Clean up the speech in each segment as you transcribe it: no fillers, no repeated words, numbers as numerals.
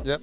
Yep.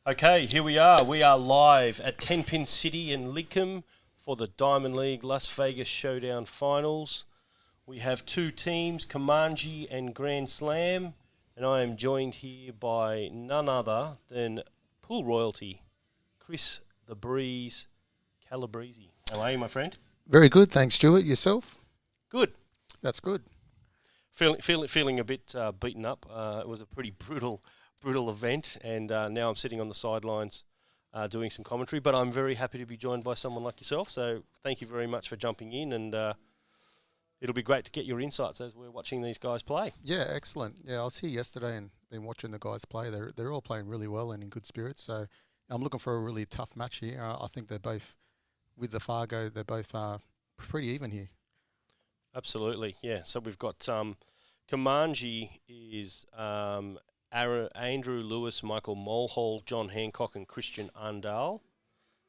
Okay, here we are. We are live at 10 Pin City in Lidcombe for the Diamond League Las Vegas Showdown Finals. We have two teams, Kamui and Grand Slam, and I am joined here by none other than pool royalty, Chris the Breeze Calabrese. How are you, my friend? Very good, thanks, Stuart. Yourself? Good. That's good. Feeling a bit beaten up. It was a pretty brutal event, and now I'm sitting on the sidelines doing some commentary, but I'm very happy to be joined by someone like yourself, so thank you very much for jumping in, and it'll be great to get your insights as we're watching these guys play. Yeah, excellent. Yeah, I was here yesterday and been watching the guys play. They're all playing really well and in good spirits, so I'm looking for a really tough match here. I think they're both, with the Fargo, they're both pretty even here. Absolutely, yeah. So we've got Kamui is Andrew Lewis, Michael Mulhall, John Hancock and Christian Arndal.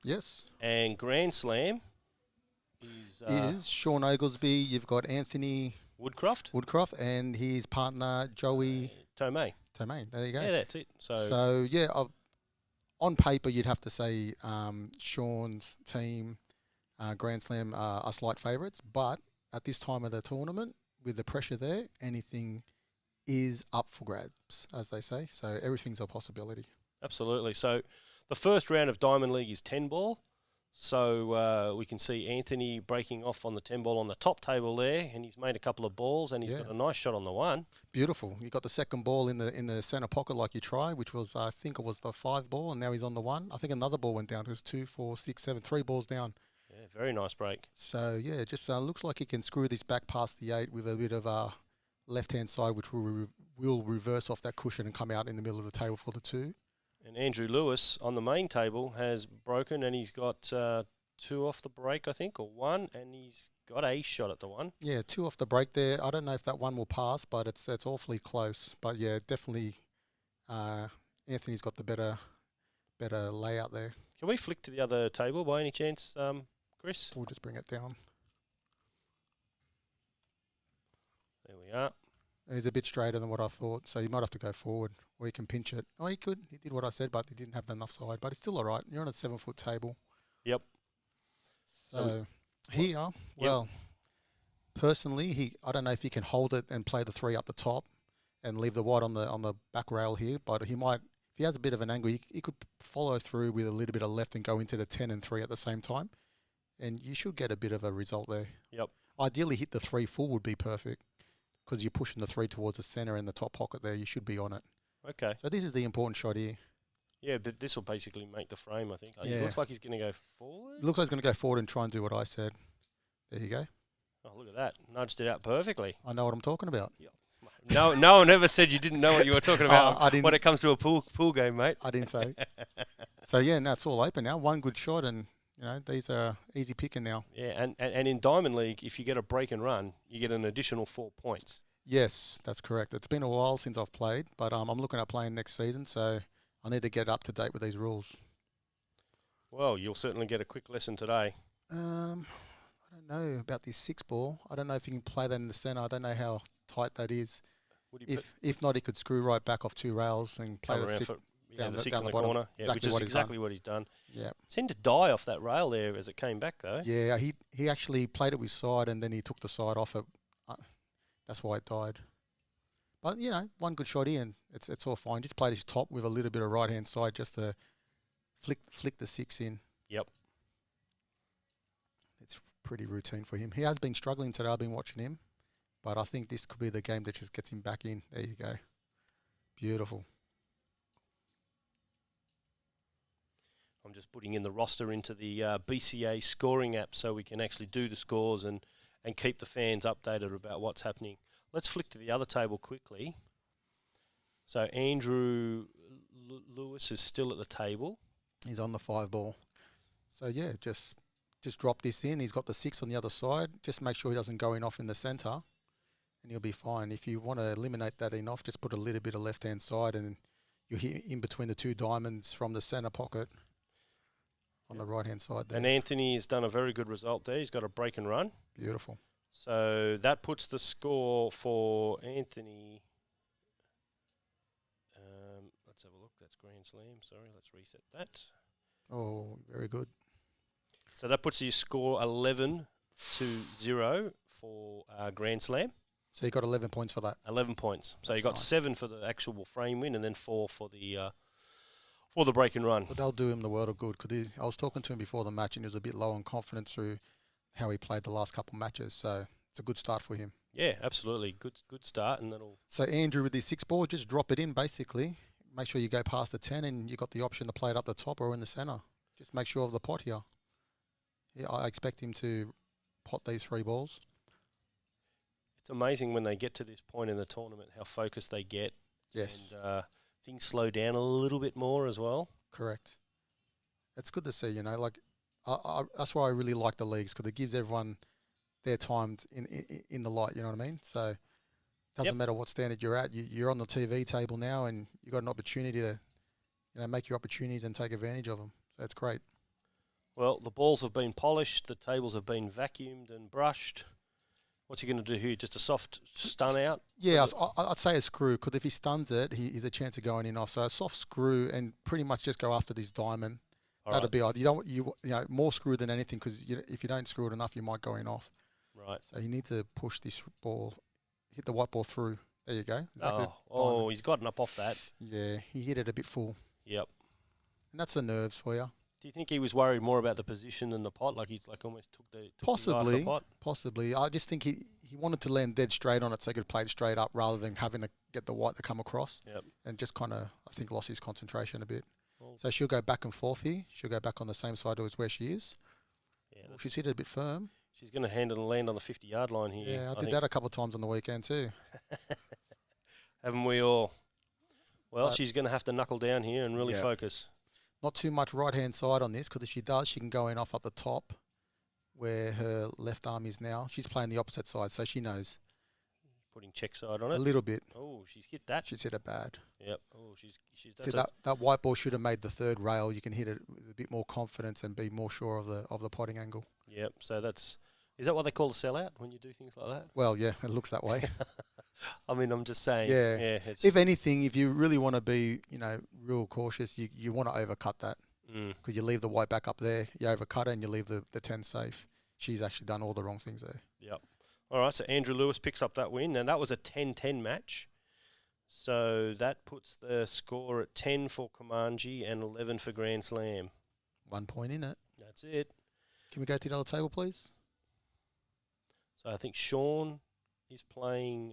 Yes. And Grand Slam is Sean Oglesby. You've got Anthony Woodcroft and his partner Joey Tomei. There you go. Yeah, that's it. So yeah, on paper you'd have to say Sean's team, Grand Slam, are slight favourites, but at this time of the tournament, with the pressure there, anything is up for grabs, as they say. So everything's a possibility. Absolutely. So the first round of Diamond League is 10 ball. So we can see Anthony breaking off on the 10 ball on the top table there, and he's made a couple of balls, and he's got a nice shot on the one. Beautiful. You got the second ball in the centre pocket like you try, which was, I think it was the 5 ball, and now he's on the 1. I think another ball went down. It was 2, 4, 6, 7, 3 balls down. Yeah, very nice break. So yeah, it just looks like he can screw this back past the 8 with a bit of left-hand side, which will reverse off that cushion and come out in the middle of the table for the 2. And Andrew Lewis on the main table has broken, and he's got 2 off the break, I think, or 1, and he's got a shot at the one. Yeah, 2 off the break there. I don't know if that one will pass, but it's awfully close. But yeah, definitely Anthony's got the better layout there. Can we flick to the other table by any chance, Chris? We'll just bring it down. There we are. He's a bit straighter than what I thought, so you might have to go forward, or you can pinch it. Oh, he could. He did what I said, but he didn't have enough side. But it's still all right. You're on a 7-foot table. Yep. So here, well, personally, I don't know if he can hold it and play the 3 up the top and leave the white on the back rail here, but he might. If he has a bit of an angle, he could follow through with a little bit of left and go into the 10 and 3 at the same time, and you should get a bit of a result there. Yep. Ideally, hit the 3 full would be perfect, because you're pushing the 3 towards the centre in the top pocket there. You should be on it. Okay. So this is the important shot here. Yeah, but this will basically make the frame, I think. Yeah. It looks like he's going to go forward. It looks like he's going to go forward and try and do what I said. There you go. Oh, look at that. Nudged it out perfectly. I know what I'm talking about. Yep. No one ever said you didn't know what you were talking about I didn't, when it comes to a pool game, mate. I didn't say. So, yeah, now it's all open now. One good shot, and, these are easy picking now. Yeah, and in Diamond League, if you get a break and run, you get an additional 4 points. Yes, that's correct. It's been a while since I've played, but I'm looking at playing next season, so I need to get up to date with these rules. Well, you'll certainly get a quick lesson today. I don't know about this 6 ball. I don't know if you can play that in the centre. I don't know how tight that is. If not, he could screw right back off 2 rails and play the 6 down the 6 in the corner. Yeah, which is exactly what he's done. Yeah. Seemed to die off that rail there as it came back, though. Yeah, he actually played it with side, and then he took the side off it. That's why it died. But, one good shot here, and it's all fine. Just played his top with a little bit of right-hand side just to flick the 6 in. Yep. It's pretty routine for him. He has been struggling today. I've been watching him. But I think this could be the game that just gets him back in. There you go. Beautiful. I'm just putting in the roster into the BCA scoring app so we can actually do the scores and keep the fans updated about what's happening. Let's flick to the other table quickly. So Andrew Lewis is still at the table. He's on the 5 ball. So, yeah, just drop this in. He's got the 6 on the other side. Just make sure he doesn't go in off in the centre, and he'll be fine. If you want to eliminate that in off, just put a little bit of left-hand side, and you'll hit in between the 2 diamonds from the centre pocket on the right-hand side there. And Anthony has done a very good result there. He's got a break and run. Beautiful. So that puts the score for Anthony. Let's have a look. That's Grand Slam. Sorry, let's reset that. Oh, very good. So that puts your score 11-0 for Grand Slam. So you got 11 points for that. 11 points. So That's you got nice. 7 for the actual frame win, and then 4 for the break and run. But they'll do him the world of good, because I was talking to him before the match, and he was a bit low on confidence through how he played the last couple of matches. So it's a good start for him. Yeah, absolutely. Good start, and that'll. So Andrew, with his 6 ball, just drop it in basically. Make sure you go past the 10, and you got the option to play it up the top or in the centre. Just make sure of the pot here. Yeah, I expect him to pot these 3 balls. It's amazing when they get to this point in the tournament how focused they get. Yes. And things slow down a little bit more as well. Correct. It's good to see, that's why I really like the leagues, because it gives everyone their time in the light, you know what I mean? So it doesn't matter what standard you're at. You're on the TV table now, and you've got an opportunity to make your opportunities and take advantage of them. So it's great. Well, the balls have been polished, the tables have been vacuumed and brushed. What's he going to do here? Just a soft stun out? Yeah, I'd say a screw, because if he stuns it, he's a chance of going in off. So a soft screw, and pretty much just go after this diamond. That'd be odd. You more screw than anything, because if you don't screw it enough, you might go in off. Right. So you need to push this ball, hit the white ball through. There you go. He's gotten up off that. Yeah, he hit it a bit full. Yep. And that's the nerves for you. Do you think he was worried more about the position than the pot? Like he's almost took the pot? Possibly. I just think he wanted to land dead straight on it so he could play it straight up rather than having to get the white to come across. Yep. And just kind of, I think, lost his concentration a bit. So she'll go back and forth here. She'll go back on the same side as where she is. Yeah, she's hit it a bit firm. She's going to hand it and land on the 50-yard line here. Yeah, I did that a couple of times on the weekend too. Haven't we all? Well, she's going to have to knuckle down here and really focus. Not too much right-hand side on this, because if she does, she can go in off up the top where her left arm is now. She's playing the opposite side, so she knows Putting check side on a it. little bit. Oh, she's hit that. She's hit it bad. Yep. Oh, she's See, that white ball should have made the third rail. You can hit it with a bit more confidence and be more sure of the potting angle. Yep. So is that what they call a sellout when you do things like that? Well, yeah, it looks that way. I mean, I'm just saying. Yeah. It's If anything, if you really want to be, real cautious, you want to overcut that. Because you leave the white back up there, you overcut it and you leave the 10 safe. She's actually done all the wrong things there. Yep. All right, so Andrew Lewis picks up that win, and that was a 10-10 match. So that puts the score at 10 for Kamui and 11 for Grand Slam. 1 point in it. That's it. Can we go to the other table, please? So I think Sean is playing...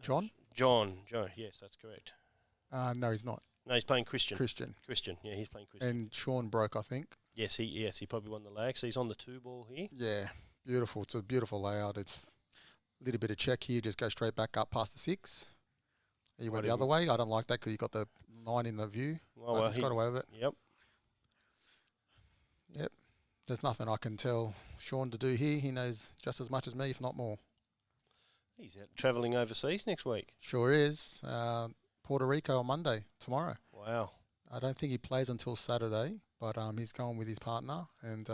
John? John, yes, that's correct. No, he's not. No, he's playing Christian. Christian, yeah, he's playing Christian. and Sean broke, I think. Yes, he probably won the lag, so he's on the 2 ball here. Yeah, beautiful. It's a beautiful layout. It's a little bit of check here. Just go straight back up past the 6. You went the other way. I don't like that because you got the 9 in the view. Well, he's got away with it. Yep. There's nothing I can tell Sean to do here. He knows just as much as me, if not more. He's out travelling overseas next week. Sure is. Puerto Rico on Monday, tomorrow. Wow. I don't think he plays until Saturday, but he's going with his partner, and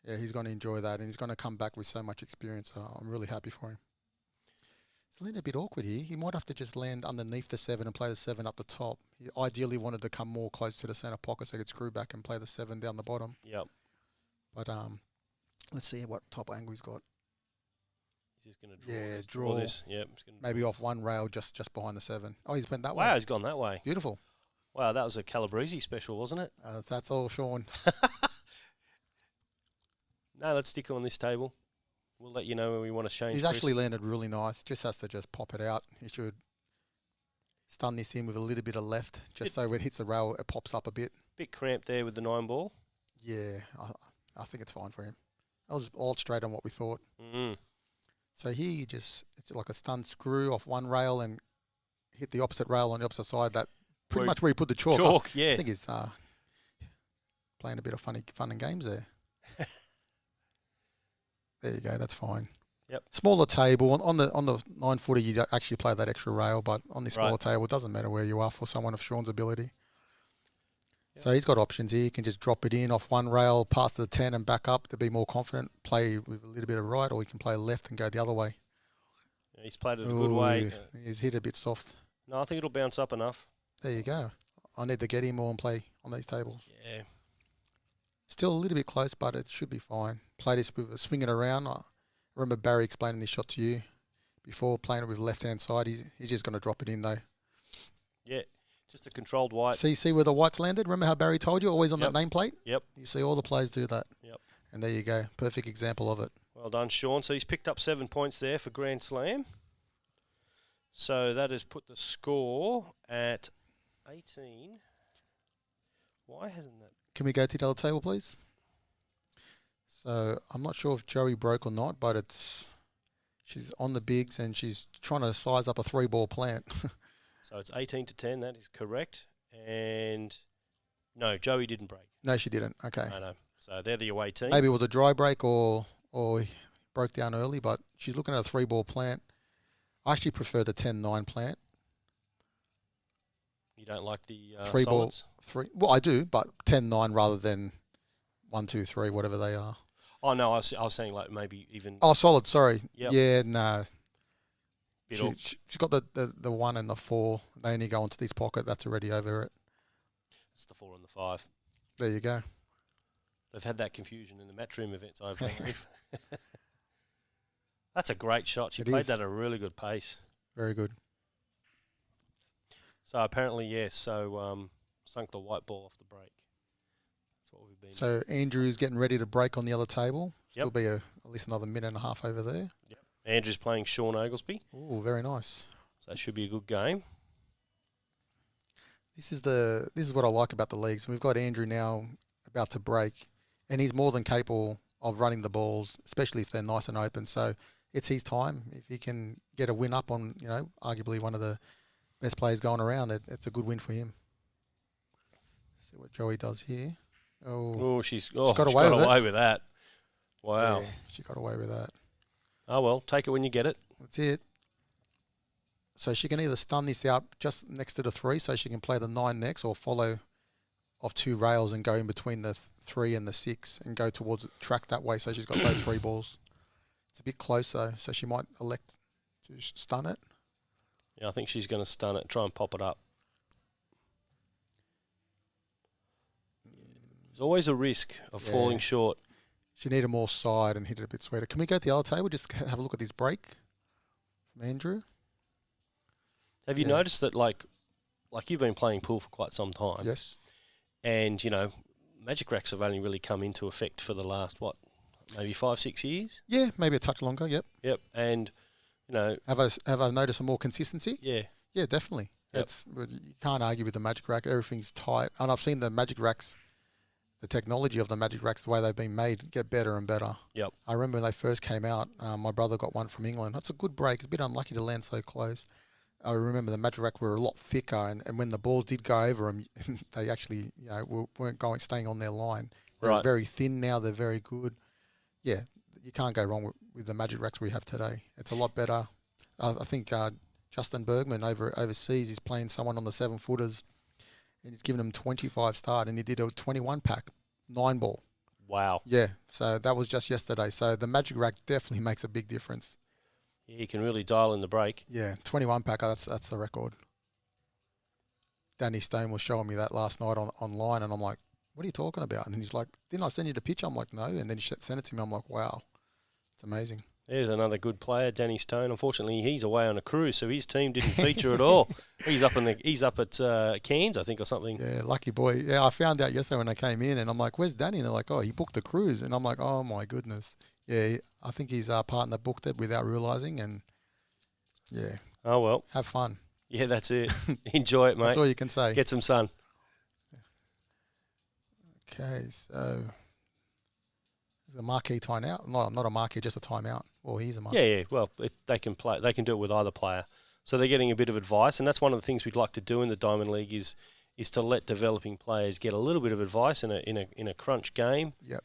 he's going to enjoy that, and he's going to come back with so much experience. I'm really happy for him. It's a little bit awkward here. He might have to just land underneath the 7 and play the 7 up the top. He ideally wanted to come more close to the centre pocket so he could screw back and play the 7 down the bottom. Yep. But let's see what top angle he's got. He's just going to draw this. Yep. Maybe off one rail just behind the 7. Oh, he's went that way. Wow, he's gone that way. Beautiful. Wow, that was a Calabrese special, wasn't it? That's all, Sean. No, let's stick on this table. We'll let you know when we want to change. He's actually landed really nice. Just has to just pop it out. He should stun this in with a little bit of left, just so when it hits the rail, it pops up a bit. Bit cramped there with the 9 ball. Yeah, I think it's fine for him. That was all straight on what we thought. So here it's like a stun screw off one rail and hit the opposite rail on the opposite side. That pretty much where he put the chalk. Yeah. I think he's playing a bit of fun and games there. There you go. That's fine. Yep. Smaller table on the 9-footer, you actually play that extra rail, but on this smaller table, it doesn't matter where you are for someone of Sean's ability. Yep. So he's got options here. He can just drop it in off one rail, pass to the 10 and back up to be more confident, play with a little bit of right, or he can play left and go the other way. Yeah, he's played it a good way. He's hit a bit soft. No, I think it'll bounce up enough. There you go. I need to get him more and play on these tables. Yeah. Still a little bit close, but it should be fine. Play this with swing it around. I remember Barry explaining this shot to you before, playing it with left-hand side. He's just going to drop it in, though. Yeah, just a controlled white. See where the white's landed? Remember how Barry told you, always on that nameplate? Yep. You see all the players do that. Yep. And there you go. Perfect example of it. Well done, Sean. So he's picked up 7 points there for Grand Slam. So that has put the score at 18. Why hasn't that? Can we go to the other table, please? So I'm not sure if Joey broke or not, but she's on the bigs and she's trying to size up a 3-ball plant. So it's 18-10. That is correct. And no, Joey didn't break. No, she didn't. Okay. No. So they're the away team. Maybe it was a dry break or he broke down early, but she's looking at a 3-ball plant. I actually prefer the 10-9 plant. You don't like the 3-ball solids? 3. Well, I do, but 10-9 rather than 1, 2, 3, whatever they are. Oh no, I was saying like maybe even. Oh, solid. Sorry. Yep. Yeah, no. She's got the 1 and the 4. They only go into this pocket. That's already over it. It's the 4 and the 5. There you go. They've had that confusion in the matchroom events, I believe. That's a great shot. She played that at a really good pace. Very good. So apparently, yes. So sunk the white ball off the break. That's what we've been. So Andrew's getting ready to break on the other table. Yep. Still be at least another minute and a half over there. Yep. Andrew's playing Sean Oglesby. Oh, very nice. So that should be a good game. This is what I like about the leagues. We've got Andrew now about to break, and he's more than capable of running the balls, especially if they're nice and open. So it's his time. If he can get a win up on, arguably one of the best players going around, it's a good win for him. See what Joey does here. Oh, She's got got away with it. away with that. Wow. Yeah, she got away with that. Oh, well, take it when you get it. That's it. So she can either stun this out just next to the 3, so she can play the 9 next, or follow off 2 rails and go in between the 3 and the 6 and go towards the track that way. So she's got those 3 balls. It's a bit close though, so she might elect to stun it. Yeah, I think she's going to stun it, try and pop it up. There's always a risk of falling short. She needed more side and hit it a bit sweeter. Can we go to the other table? Just have a look at this break from Andrew. Have you noticed that, like you've been playing pool for quite some time? Yes. And, Magic Racks have only really come into effect for the last, maybe 5-6 years? Yeah, maybe a touch longer, yep. Yep, and, Have I noticed some more consistency? Yeah. Yeah, definitely. Yep. You can't argue with the Magic Rack. Everything's tight. And I've seen the Magic Racks, the technology of the Magic Racks, the way they've been made, get better and better. Yep. I remember when they first came out, my brother got one from England. That's a good break. It's a bit unlucky to land so close. I remember the Magic Rack were a lot thicker, and when the balls did go over them, they actually weren't staying on their line. They're very thin now. They're very good. Yeah, you can't go wrong with the Magic Racks we have today. It's a lot better. I think Justin Bergman overseas is playing someone on the 7-footers, and he's given them 25 start, and he did a 21-pack, 9-ball. Wow. Yeah, so that was just yesterday. So the Magic Rack definitely makes a big difference. Yeah, you can really dial in the break. Yeah, 21-packer, that's the record. Danny Stone was showing me that last night online, and I'm like, what are you talking about? And he's like, didn't I send you the picture? I'm like, no. And then he sent it to me. I'm like, wow, it's amazing. There's another good player, Danny Stone. Unfortunately, he's away on a cruise, so his team didn't feature at all. He's up at Cairns, I think, or something. Yeah, lucky boy. Yeah, I found out yesterday when I came in, and I'm like, where's Danny? And they're like, oh, he booked the cruise. And I'm like, oh, my goodness. Yeah, I think his partner booked it without realising, and, yeah. Oh, well. Have fun. Yeah, that's it. Enjoy it, mate. That's all you can say. Get some sun. Okay, so there's a marquee timeout. Not a marquee, just a timeout. Well, he's a marquee. Yeah. Well, they can play. They can do it with either player. So they're getting a bit of advice, and that's one of the things we'd like to do in the Diamond League is to let developing players get a little bit of advice in a crunch game. Yep.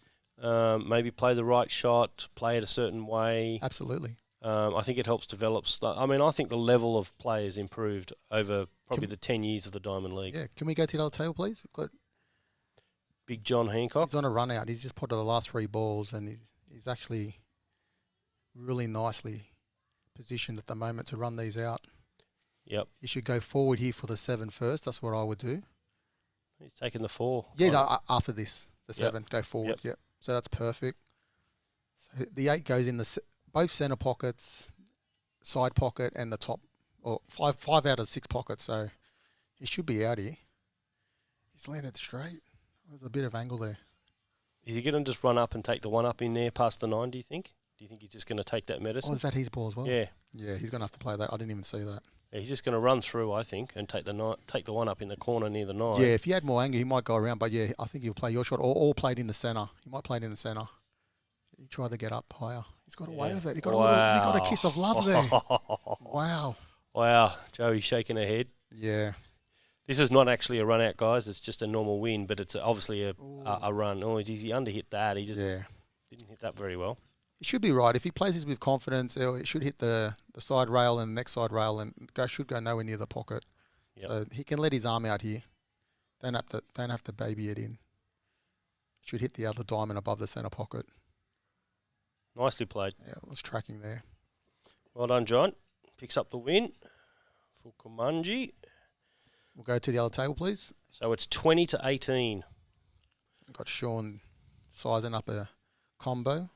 Maybe play the right shot, play it a certain way. Absolutely. I think it helps develop. I think the level of players improved over probably the 10 years of the Diamond League. Yeah. Can we go to the other table, please? We've got Big John Hancock. He's on a run out. He's just put the last 3 balls, and he's actually really nicely positioned at the moment to run these out. Yep. He should go forward here for the 7 first. That's what I would do. He's taking the 4. Yeah, no, after this, the 7, Yep. go forward. Yep. So that's perfect. So the 8 goes in both centre pockets, side pocket, and the top, or 5 out of 6 pockets. So he should be out here. He's landed straight. There's a bit of angle there. Is he going to just run up and take the 1 up in there past the 9, do you think? Do you think he's just going to take that medicine? Oh, is that his ball as well? Yeah. Yeah, he's going to have to play that. I didn't even see that. Yeah, he's just going to run through, I think, and take the 1 up in the corner near the 9. Yeah, if he had more anger, he might go around. But yeah, I think he'll play your shot or played in the centre. He might play it in the centre. He tried to get up higher. He's got away with it. He got he got a kiss of love there. Wow. Wow. Joey's shaking her head. Yeah. This is not actually a run out, guys. It's just a normal win, but it's obviously a run. Oh, geez, he underhit that. He just didn't hit that very well. He should be right. If he plays this with confidence, it should hit the side rail and the next side rail and should go nowhere near the pocket. Yep. So he can let his arm out here. Don't have to baby it in. Should hit the other diamond above the centre pocket. Nicely played. Yeah, it was tracking there. Well done, John. Picks up the win for Kamui. We'll go to the other table, please. So it's 20-18. Got Sean sizing up a combo.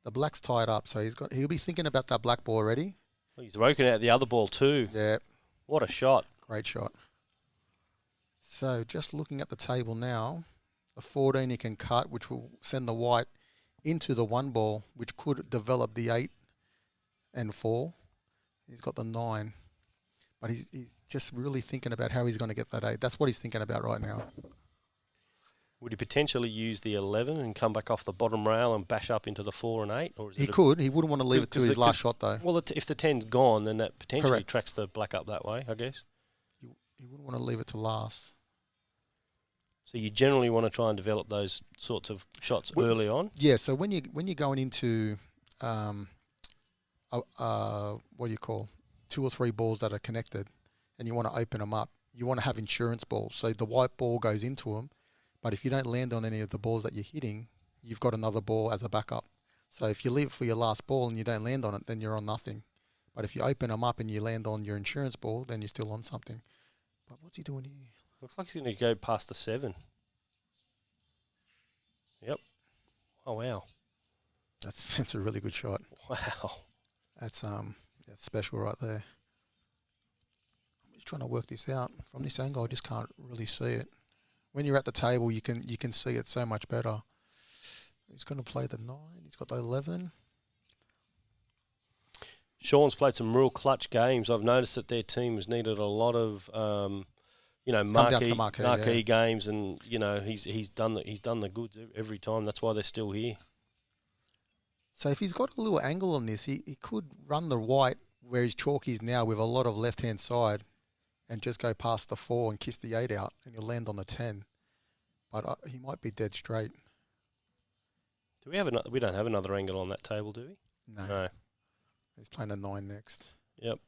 The black's tied up, so he'll be thinking about that black ball already. Well, he's woken out the other ball too. Yeah. What a shot. Great shot. So just looking at the table now, the 14 he can cut, which will send the white into the 1 ball, which could develop the 8 and 4. He's got the 9. But he's just really thinking about how he's going to get that 8. That's what he's thinking about right now. Would he potentially use the 11 and come back off the bottom rail and bash up into the 4 and 8? Or is he could. He wouldn't want to leave it to his last shot, though. Well, if the 10's gone, then that potentially Correct. tracks the black up that way, I guess. He wouldn't want to leave it to last. So you generally want to try and develop those sorts of shots early on. Yeah. So when you're going into what do you call 2 or 3 balls that are connected, and you want to open them up, you want to have insurance balls. So the white ball goes into them, but if you don't land on any of the balls that you're hitting, you've got another ball as a backup. So if you leave it for your last ball and you don't land on it, then you're on nothing. But if you open them up and you land on your insurance ball, then you're still on something. But what's he doing here? Looks like he's going to go past the 7. Yep. Oh, wow. That's a really good shot. Wow. That's special right there. I'm just trying to work this out. From this angle, I just can't really see it. When you're at the table, you can see it so much better. He's going to play the 9. He's got the 11. Sean's played some real clutch games. I've noticed that their team has needed a lot of, marquee games, and he's done the goods every time. That's why they're still here. So if he's got a little angle on this, he could run the white where his chalk is now with a lot of left-hand side and just go past the 4 and kiss the 8 out, and he'll land on the 10. But he might be dead straight. Do we have we don't have another angle on that table, do we? No. He's playing the 9 next. Yep.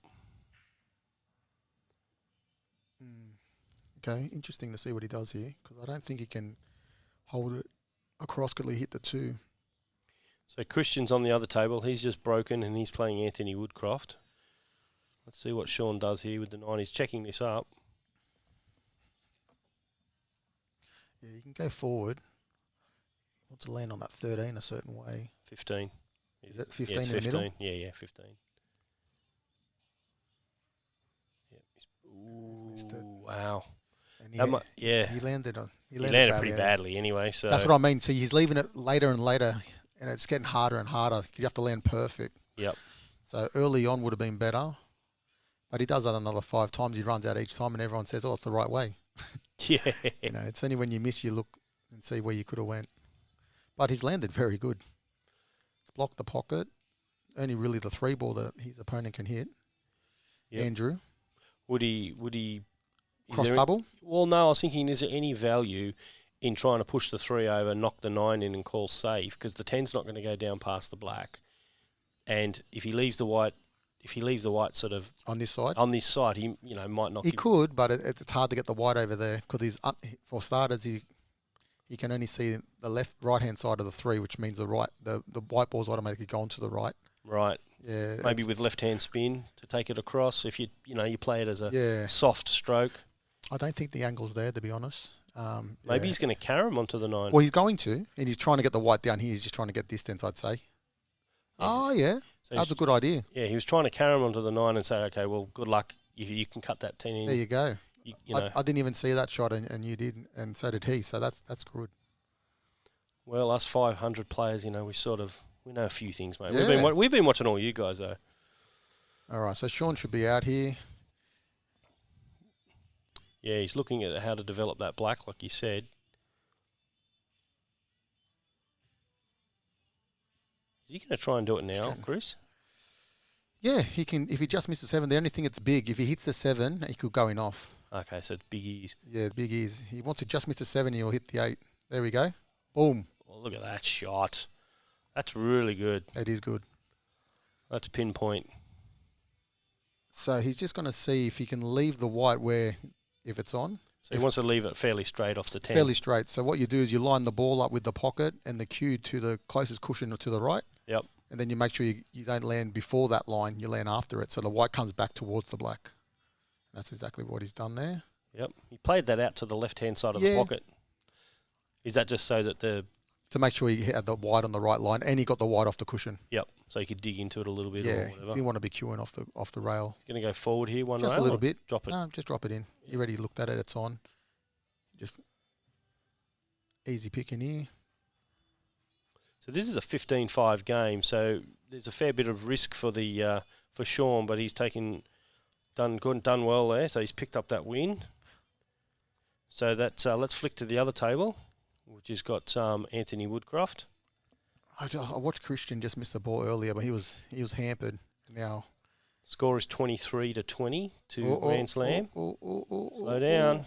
Okay, interesting to see what he does here, because I don't think he can hold it across, could he hit the 2. So Christian's on the other table. He's just broken, and he's playing Anthony Woodcroft. Let's see what Sean does here with the 9. He's checking this up. Yeah, you can go forward. He wants to land on that 13 a certain way. 15. Is it 15 it's in 15. the middle? Yeah, 15. Ooh, wow. And he landed pretty badly anyway. So that's what I mean. See, he's leaving it later and later, and it's getting harder and harder. You have to land perfect. Yep. So early on would have been better, but he does that another 5 times. He runs out each time, and everyone says, "Oh, it's the right way." Yeah. It's only when you miss you look and see where you could have went. But he's landed very good. He's blocked the pocket. Only really the 3 ball that his opponent can hit. Yep. Andrew. Would he cross double? Well, no. I was thinking, is there any value in trying to push the 3 over, knock the 9 in, and call safe? Because the 10's not going to go down past the black, and if he leaves the white sort of on this side, he might not. He could, but it's hard to get the white over there because for starters he can only see the right hand side of the 3, which means the white ball's automatically gone to the right. Right. Yeah. Maybe with left hand spin to take it across. If you play it as a soft stroke. I don't think the angle's there, to be honest. Maybe he's going to carry him onto the 9. Well, he's going to, and he's trying to get the white down here. He's just trying to get distance, I'd say. Yeah. So that's a good idea. Yeah, he was trying to carry him onto the 9 and say, okay, well, good luck. You can cut that 10 in. There you go. I didn't even see that shot, and you did, and so did he. So that's good. Well, us 500 players, we know a few things, mate. Yeah. We've been watching all you guys, though. All right, so Sean should be out here. Yeah, he's looking at how to develop that black, like you said. Is he going to try and do it now, Chris? Yeah, he can. If he just misses 7, the only thing it's big. If he hits the 7, he could go in off. Okay, so it's big ease. Yeah, big ease. He wants to just miss the 7, he'll hit the 8. There we go. Boom. Oh, look at that shot. That's really good. It is good. That's pinpoint. So he's just going to see if he can leave the white if it's on. So he wants to leave it fairly straight off the 10. Fairly straight. So what you do is you line the ball up with the pocket and the cue to the closest cushion to the right. Yep. And then you make sure you don't land before that line, you land after it. So the white comes back towards the black. That's exactly what he's done there. Yep. He played that out to the left-hand side of the pocket. Is that just so that to make sure he had the white on the right line, and he got the white off the cushion. Yep. So he could dig into it a little bit. Yeah. Or whatever. He didn't want to be queuing off the rail. He's going to go forward here, just rail a little bit. Drop it. No, just drop it in. You already looked at it. It's on. Just easy pick in here. So this is a 15-5 game. So there's a fair bit of risk for Sean, but he's done good and done well there. So he's picked up that win. So that's let's flick to the other table, which has got Anthony Woodcroft. I watched Christian just miss the ball earlier, but he was hampered. Now score is 23-20 to Grand Slam. Slow down.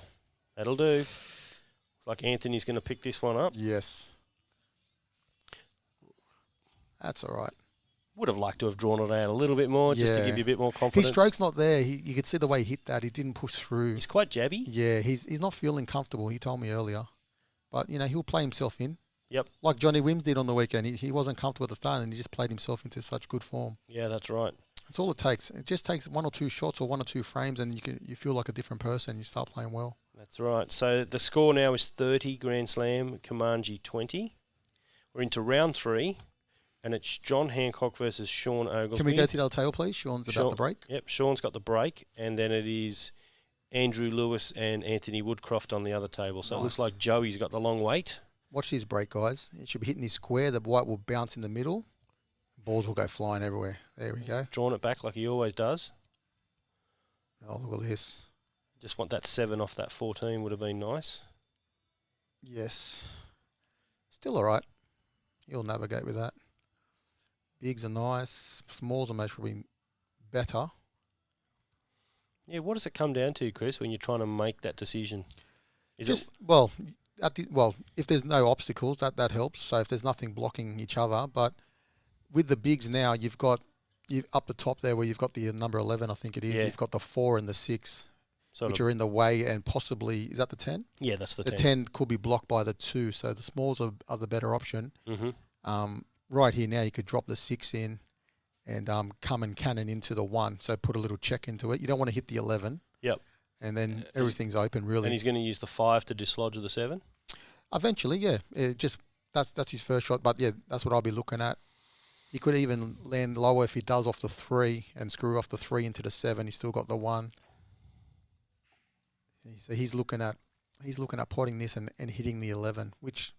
That'll do. Looks Like Anthony's going to pick this one up. Yes. That's all right. Would have liked to have drawn it out a little bit more, just to give you a bit more confidence. His stroke's not there. You could see the way he hit that. He didn't push through. He's quite jabby. Yeah, he's not feeling comfortable. He told me earlier. But, he'll play himself in. Yep. Like Johnny Wims did on the weekend. He wasn't comfortable at the start and he just played himself into such good form. Yeah, that's right. That's all it takes. It just takes 1 or 2 shots or 1 or 2 frames and you feel like a different person. You start playing well. That's right. So the score now is 30 Grand Slam, Kamui 20. We're into round 3, and it's John Hancock versus Sean Oglesby. Can we go to the other table, please? Sean's about the break. Yep, Sean's got the break, and then it is Andrew Lewis and Anthony Woodcroft on the other table. So It looks like Joey's got the long wait. Watch his break, guys. It should be hitting his square. The white will bounce in the middle. Balls will go flying everywhere. There we go. Drawing it back like he always does. Oh, look at this. Just want that 7 off that 14 would have been nice. Yes. Still all right. You'll navigate with that. Bigs are nice. Smalls are most probably better. Yeah, what does it come down to, Chris, when you're trying to make that decision? If there's no obstacles, that helps. So if there's nothing blocking each other, but with the bigs now, you've got up the top there where you've got the number 11, I think it is. Yeah. You've got the 4 and the 6, which are in the way, and possibly is that the 10? Yeah, that's the 10. The 10 could be blocked by the 2, so the smalls are the better option. Mm-hmm. Right here now, you could drop the 6 in and come and cannon into the 1. So put a little check into it. You don't want to hit the 11. Yep. And then everything's open, really. And he's going to use the 5 to dislodge the 7? Eventually, yeah. That's his first shot. But, yeah, that's what I'll be looking at. He could even land lower if he does off the 3 and screw off the 3 into the 7. He's still got the 1. So he's looking at potting this and hitting the 11, which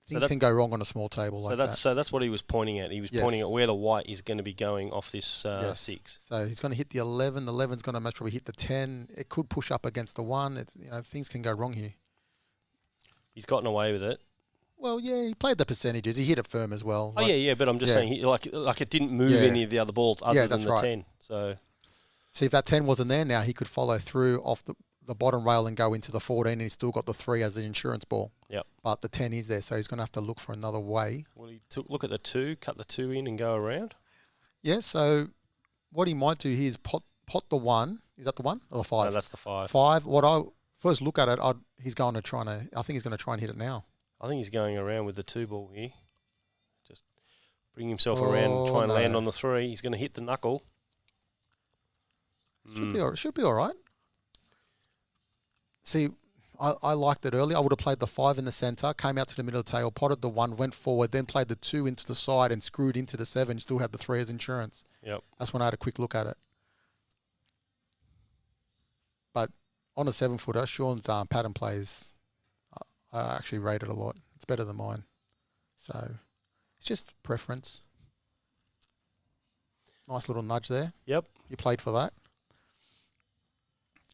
things can go wrong on a small table like that. So that's what he was pointing at. He was pointing at where the white is going to be going off this 6. So he's going to hit the 11. The 11's going to most probably hit the 10. It could push up against the 1. Things can go wrong here. He's gotten away with it. Well, yeah, he played the percentages. He hit it firm as well. But I'm just saying, like it didn't move any of the other balls other than the 10. So, see, if that 10 wasn't there now, he could follow through off the bottom rail and go into the 14, and he's still got the 3 as the insurance ball. Yep. But the 10 is there, so he's going to have to look for another way. Well, he look at the 2, cut the 2 in and go around. Yeah, so what he might do here is pot the 1. Is that the 1 or the 5? No, that's the 5. 5. What I first look at it, I think he's going to try and hit it now. I think he's going around with the 2 ball here. Just bring himself around and try and land on the 3. He's going to hit the knuckle. Should be all right. See, I liked it earlier. I would have played the 5 in the centre, came out to the middle of the table, potted the 1, went forward, then played the 2 into the side and screwed into the 7. Still had the 3 as insurance. Yep. That's when I had a quick look at it. But on a 7-footer, Sean's pattern plays, I actually rate it a lot. It's better than mine. So it's just preference. Nice little nudge there. Yep. You played for that.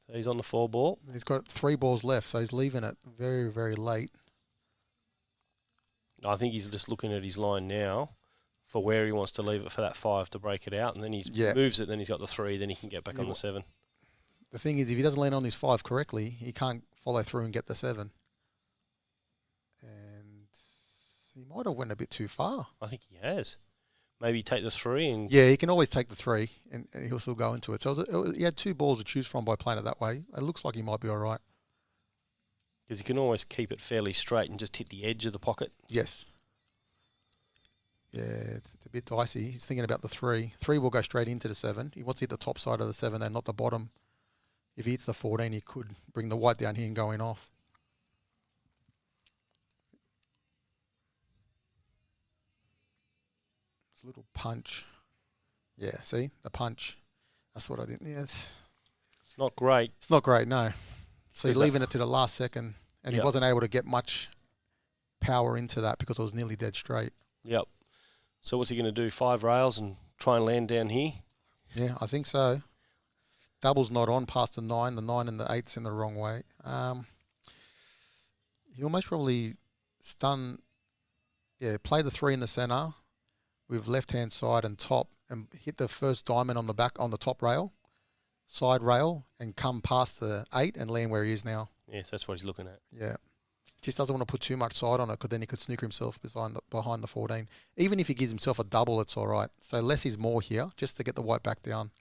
So he's on the 4 ball. He's got 3 balls left, so he's leaving it very, very late. I think he's just looking at his line now for where he wants to leave it for that 5 to break it out, and then he moves it, then he's got the 3, then he can get back on the 7. The thing is, if he doesn't land on his 5 correctly, he can't follow through and get the 7. And he might have went a bit too far. I think he has. Maybe take the 3 and... Yeah, he can always take the 3 and he'll still go into it. So he had 2 balls to choose from by playing it that way. It looks like he might be all right. Because he can always keep it fairly straight and just hit the edge of the pocket. Yes. Yeah, it's a bit dicey. He's thinking about the 3. 3 will go straight into the 7. He wants to hit the top side of the 7 and not the bottom. If he hits the 14, he could bring the white down here and going off. It's a little punch. Yeah, see? The punch. That's what I did. Yeah, it's not great. It's not great, no. So he's leaving it to the last second, and he wasn't able to get much power into that because it was nearly dead straight. Yep. So what's he going to do? 5 rails and try and land down here? Yeah, I think so. Double's not on past the 9. The 9 and the 8's in the wrong way. He'll most probably play the 3 in the centre with left-hand side and top and hit the first diamond on the back on the top rail, side rail, and come past the 8 and land where he is now. Yes, that's what he's looking at. Yeah. Just doesn't want to put too much side on it because then he could snooker himself behind the 14. Even if he gives himself a double, it's all right. So less is more here, just to get the white back down.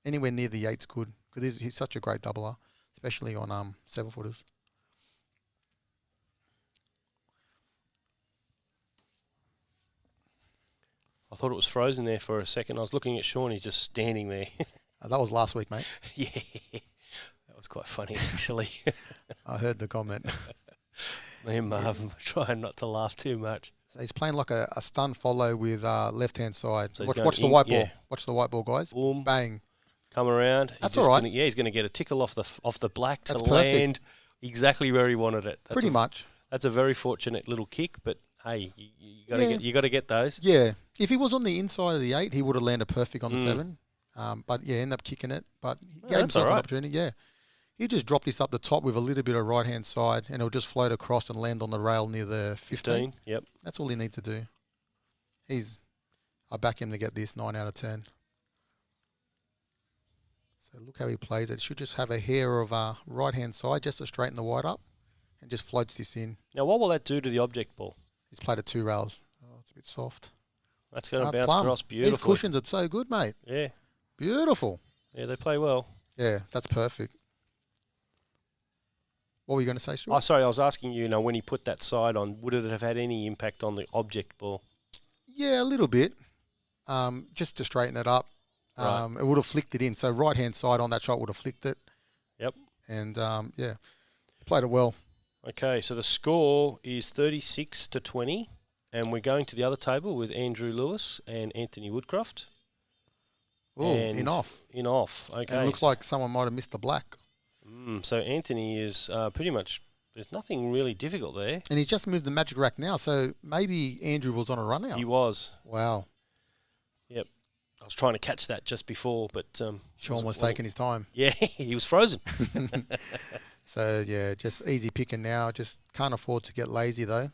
Anywhere near the 8's good because he's such a great doubler, especially on 7-footers. I thought it was frozen there for a second. I was looking at Sean. He's just standing there. That was last week, mate. Yeah, that was quite funny actually. I heard the comment. Me and Marv trying not to laugh too much. So he's playing like a stun follow with left-hand side. So Watch the white ball. Yeah. Watch the white ball, guys. Boom. Bang. Come around. That's all right. He's going to get a tickle off the black That's to perfect. land exactly where he wanted it. Pretty much. That's a very fortunate little kick, but hey, you got to get those. Yeah. If he was on the inside of the 8, he would have landed perfect on the 7. But yeah, ended up kicking it. But he gave himself an opportunity. Yeah. He just dropped this up the top with a little bit of right-hand side, and it'll just float across and land on the rail near the 15. Yep. That's all he needs to do. I back him to get this 9 out of 10. So look how he plays it. Should just have a hair of right-hand side just to straighten the white up, and just floats this in. Now, what will that do to the object ball? He's played at 2 rails. Oh, it's a bit soft. That's going to bounce across beautifully. These cushions are so good, mate. Yeah. Beautiful. Yeah, they play well. Yeah, that's perfect. What were you going to say, Stuart? Oh, sorry, I was asking you, when he put that side on, would it have had any impact on the object ball? Yeah, a little bit. Just to straighten it up. Right. It would have flicked it in. So right-hand side on that shot would have flicked it. Yep. And, played it well. Okay, so the score is 36-20, and we're going to the other table with Andrew Lewis and Anthony Woodcroft. Oh, in off. In off, okay. And it looks like someone might have missed the black. So Anthony is pretty much, there's nothing really difficult there. And he's just moved the magic rack now, so maybe Andrew was on a run out. He was. Wow. Yep. I was trying to catch that just before, but... Sean was taking his time. Yeah, he was frozen. So, yeah, just easy picking now. Just can't afford to get lazy, though.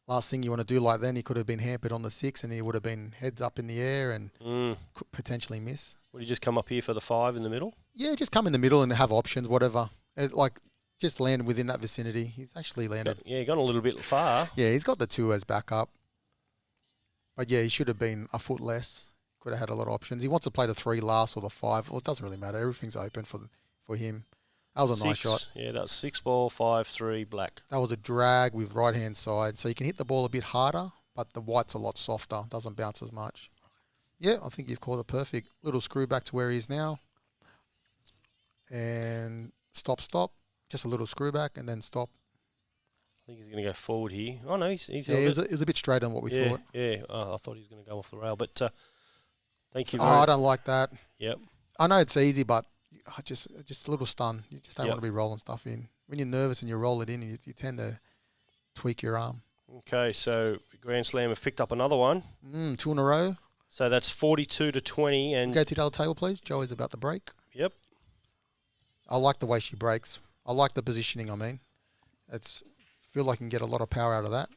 Last thing you want to do like then, he could have been hampered on the 6 and he would have been heads up in the air and could potentially miss. Would he just come up here for the 5 in the middle? Yeah, just come in the middle and have options, whatever. Just land within that vicinity. He's actually landed. Gone a little bit far. Yeah, he's got the 2 as backup. But yeah, he should have been a foot less. Could have had a lot of options. He wants to play the 3 last or the 5. Well, it doesn't really matter. Everything's open for him. That was a nice shot. Yeah, that was 6 ball, 5-3, black. That was a drag with right-hand side. So you can hit the ball a bit harder, but the white's a lot softer. Doesn't bounce as much. Yeah, I think you've called it perfect. Little screw back to where he is now. And stop. Just a little screw back and then stop. I think he's going to go forward here. Oh, no, he's yeah, it was a bit straight on what we thought. Yeah, I thought he was going to go off the rail. But thank you. I don't like that. Yep. I know it's easy, but just a little stun. You just don't want to be rolling stuff in. When you're nervous and you roll it in, you tend to tweak your arm. Okay, so Grand Slam have picked up another one. 2 in a row. So that's 42-20. And go to the other table, please. Joey's about to break. Yep. I like the way she breaks. I like the positioning, feel like you can get a lot of power out of that.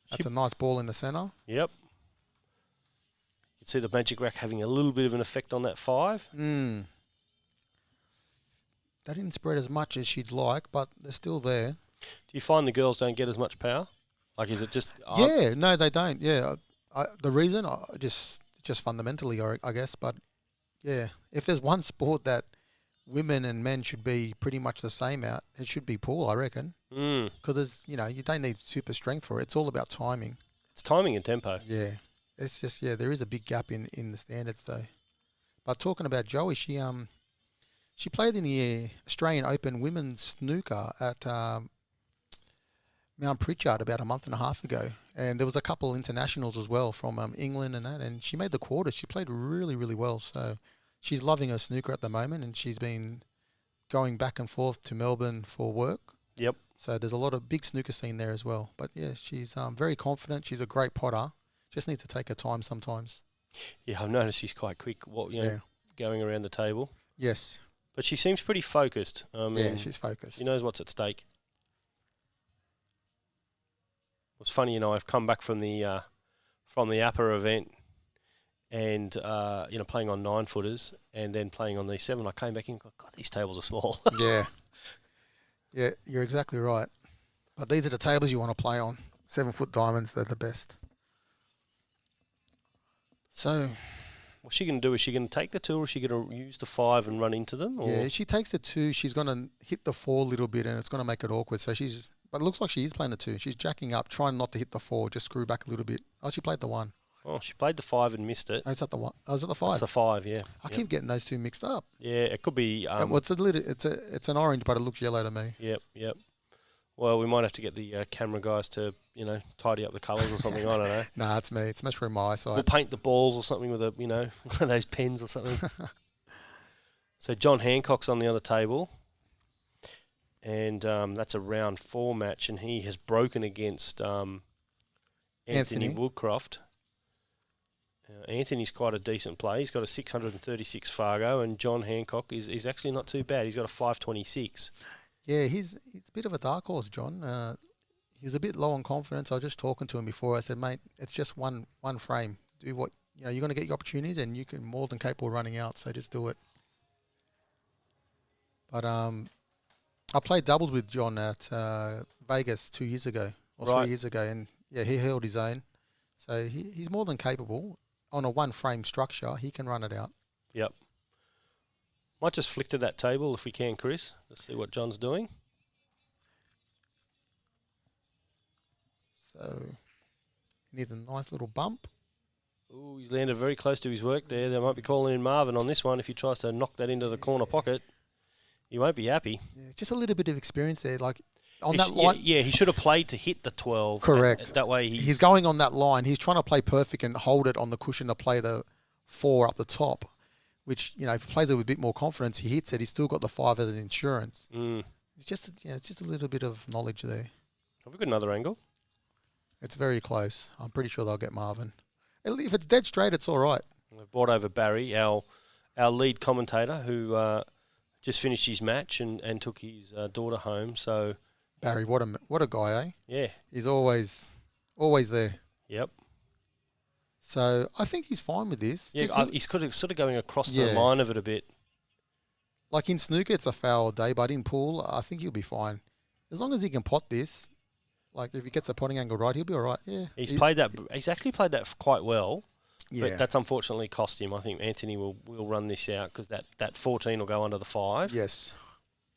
That's a nice ball in the centre. Yep. You can see the magic rack having a little bit of an effect on that 5. They didn't spread as much as she'd like, but they're still there. Do you find the girls don't get as much power? Like, is it just... Yeah, no, they don't. Yeah, the reason, just fundamentally, I guess. But, yeah, if there's one sport that women and men should be pretty much the same at, it should be pool, I reckon. Because, you don't need super strength for it. It's all about timing. It's timing and tempo. Yeah. It's just, there is a big gap in the standards, though. But talking about Joey, she played in the Australian Open Women's Snooker at Mount Pritchard about a month and a half ago. And there was a couple internationals as well from England and that. And she made the quarters. She played really, really well. So she's loving her snooker at the moment. And she's been going back and forth to Melbourne for work. Yep. So there's a lot of big snooker scene there as well. But, yeah, she's very confident. She's a great potter. Just needs to take her time sometimes. Yeah, I've noticed she's quite quick, going around the table. Yes. But she seems pretty focused. Yeah, she's focused. She knows what's at stake. It's funny, I've come back from the upper event and, playing on 9-footers and then playing on these 7. I came back and God, these tables are small. Yeah. Yeah, you're exactly right. But these are the tables you want to play on. 7-foot diamonds, they're the best. So, What's she going to do? Is she going to take the 2 or is she going to use the 5 and run into them? Or? yeah, if she takes the 2, she's going to hit the 4 a little bit and it's going to make it awkward. So but it looks like she is playing the 2. She's jacking up, trying not to hit the 4, just screw back a little bit. Oh, she played the 1. Oh, she played the 5 and missed it. Oh, it's at the 1. Oh, is it the 5? It's the 5, yeah. I keep getting those 2 mixed up. Yeah, it could be. Well, it's an orange, but it looks yellow to me. Yep. Well, we might have to get the camera guys to, tidy up the colours or something. I don't know. Nah, it's me. It's messed through my eyesight. We'll paint the balls or something with one of those pens or something. So John Hancock's on the other table, and that's a round 4 match, and he has broken against Anthony Woodcroft. Anthony's quite a decent play. He's got a 636 Fargo, and John Hancock is actually not too bad. He's got a 526. Yeah, he's a bit of a dark horse, John. He's a bit low on confidence. I was just talking to him before. I said, mate, it's just one frame. Do what you're going to get your opportunities, and you can more than capable of running out. So just do it. But I played doubles with John at Vegas 2 years ago or 3 years ago, and yeah, he held his own. So he's more than capable on a 1-frame structure. He can run it out. Yep. Might just flick to that table if we can, Chris. Let's see what John's doing. So, needs a nice little bump. Ooh, he's landed very close to his work there. They might be calling in Marvin on this one. If he tries to knock that into the corner pocket, he won't be happy. Yeah, just a little bit of experience there. Like on that line. Yeah, he should have played to hit the 12. Correct. That way he's going on that line. He's trying to play perfect and hold it on the cushion to play the 4 up the top. Which, if he plays it with a bit more confidence, he hits it. He's still got the 5 as an insurance. It's just a little bit of knowledge there. Have we got another angle? It's very close. I'm pretty sure they'll get Marvin. If it's dead straight, it's all right. We've brought over Barry, our lead commentator, who just finished his match and took his daughter home. So Barry, what a guy, eh? Yeah. He's always there. Yep. So I think he's fine with this. Yeah, he's sort of going across the line of it a bit. Like in snooker, it's a foul day, but in pool, I think he'll be fine. As long as he can pot this, like if he gets the potting angle right, he'll be all right. Yeah. He's actually played that quite well. Yeah. But that's unfortunately cost him. I think Anthony will run this out because that 14 will go under the 5. Yes.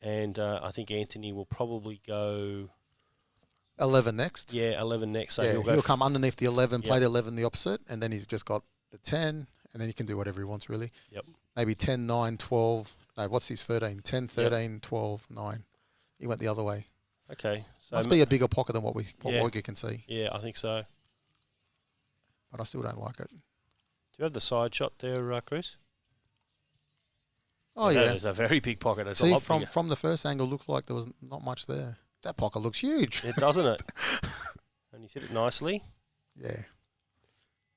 And I think Anthony will probably go 11 next. Yeah, 11 next. So he'll come underneath the 11, play the 11 the opposite, and then he's just got the 10, and then he can do whatever he wants, really. Yep. Maybe 10, 9, 12. No, what's his 13? 10, 13, 12, 9. He went the other way. Okay. So must be a bigger pocket than what we can see. Yeah, I think so. But I still don't like it. Do you have the side shot there, Chris? Oh, yeah. There's a very big pocket. It's See, a lot from the first angle, looked like there was not much there. That pocket looks huge. It doesn't it? And he's hit it nicely. Yeah.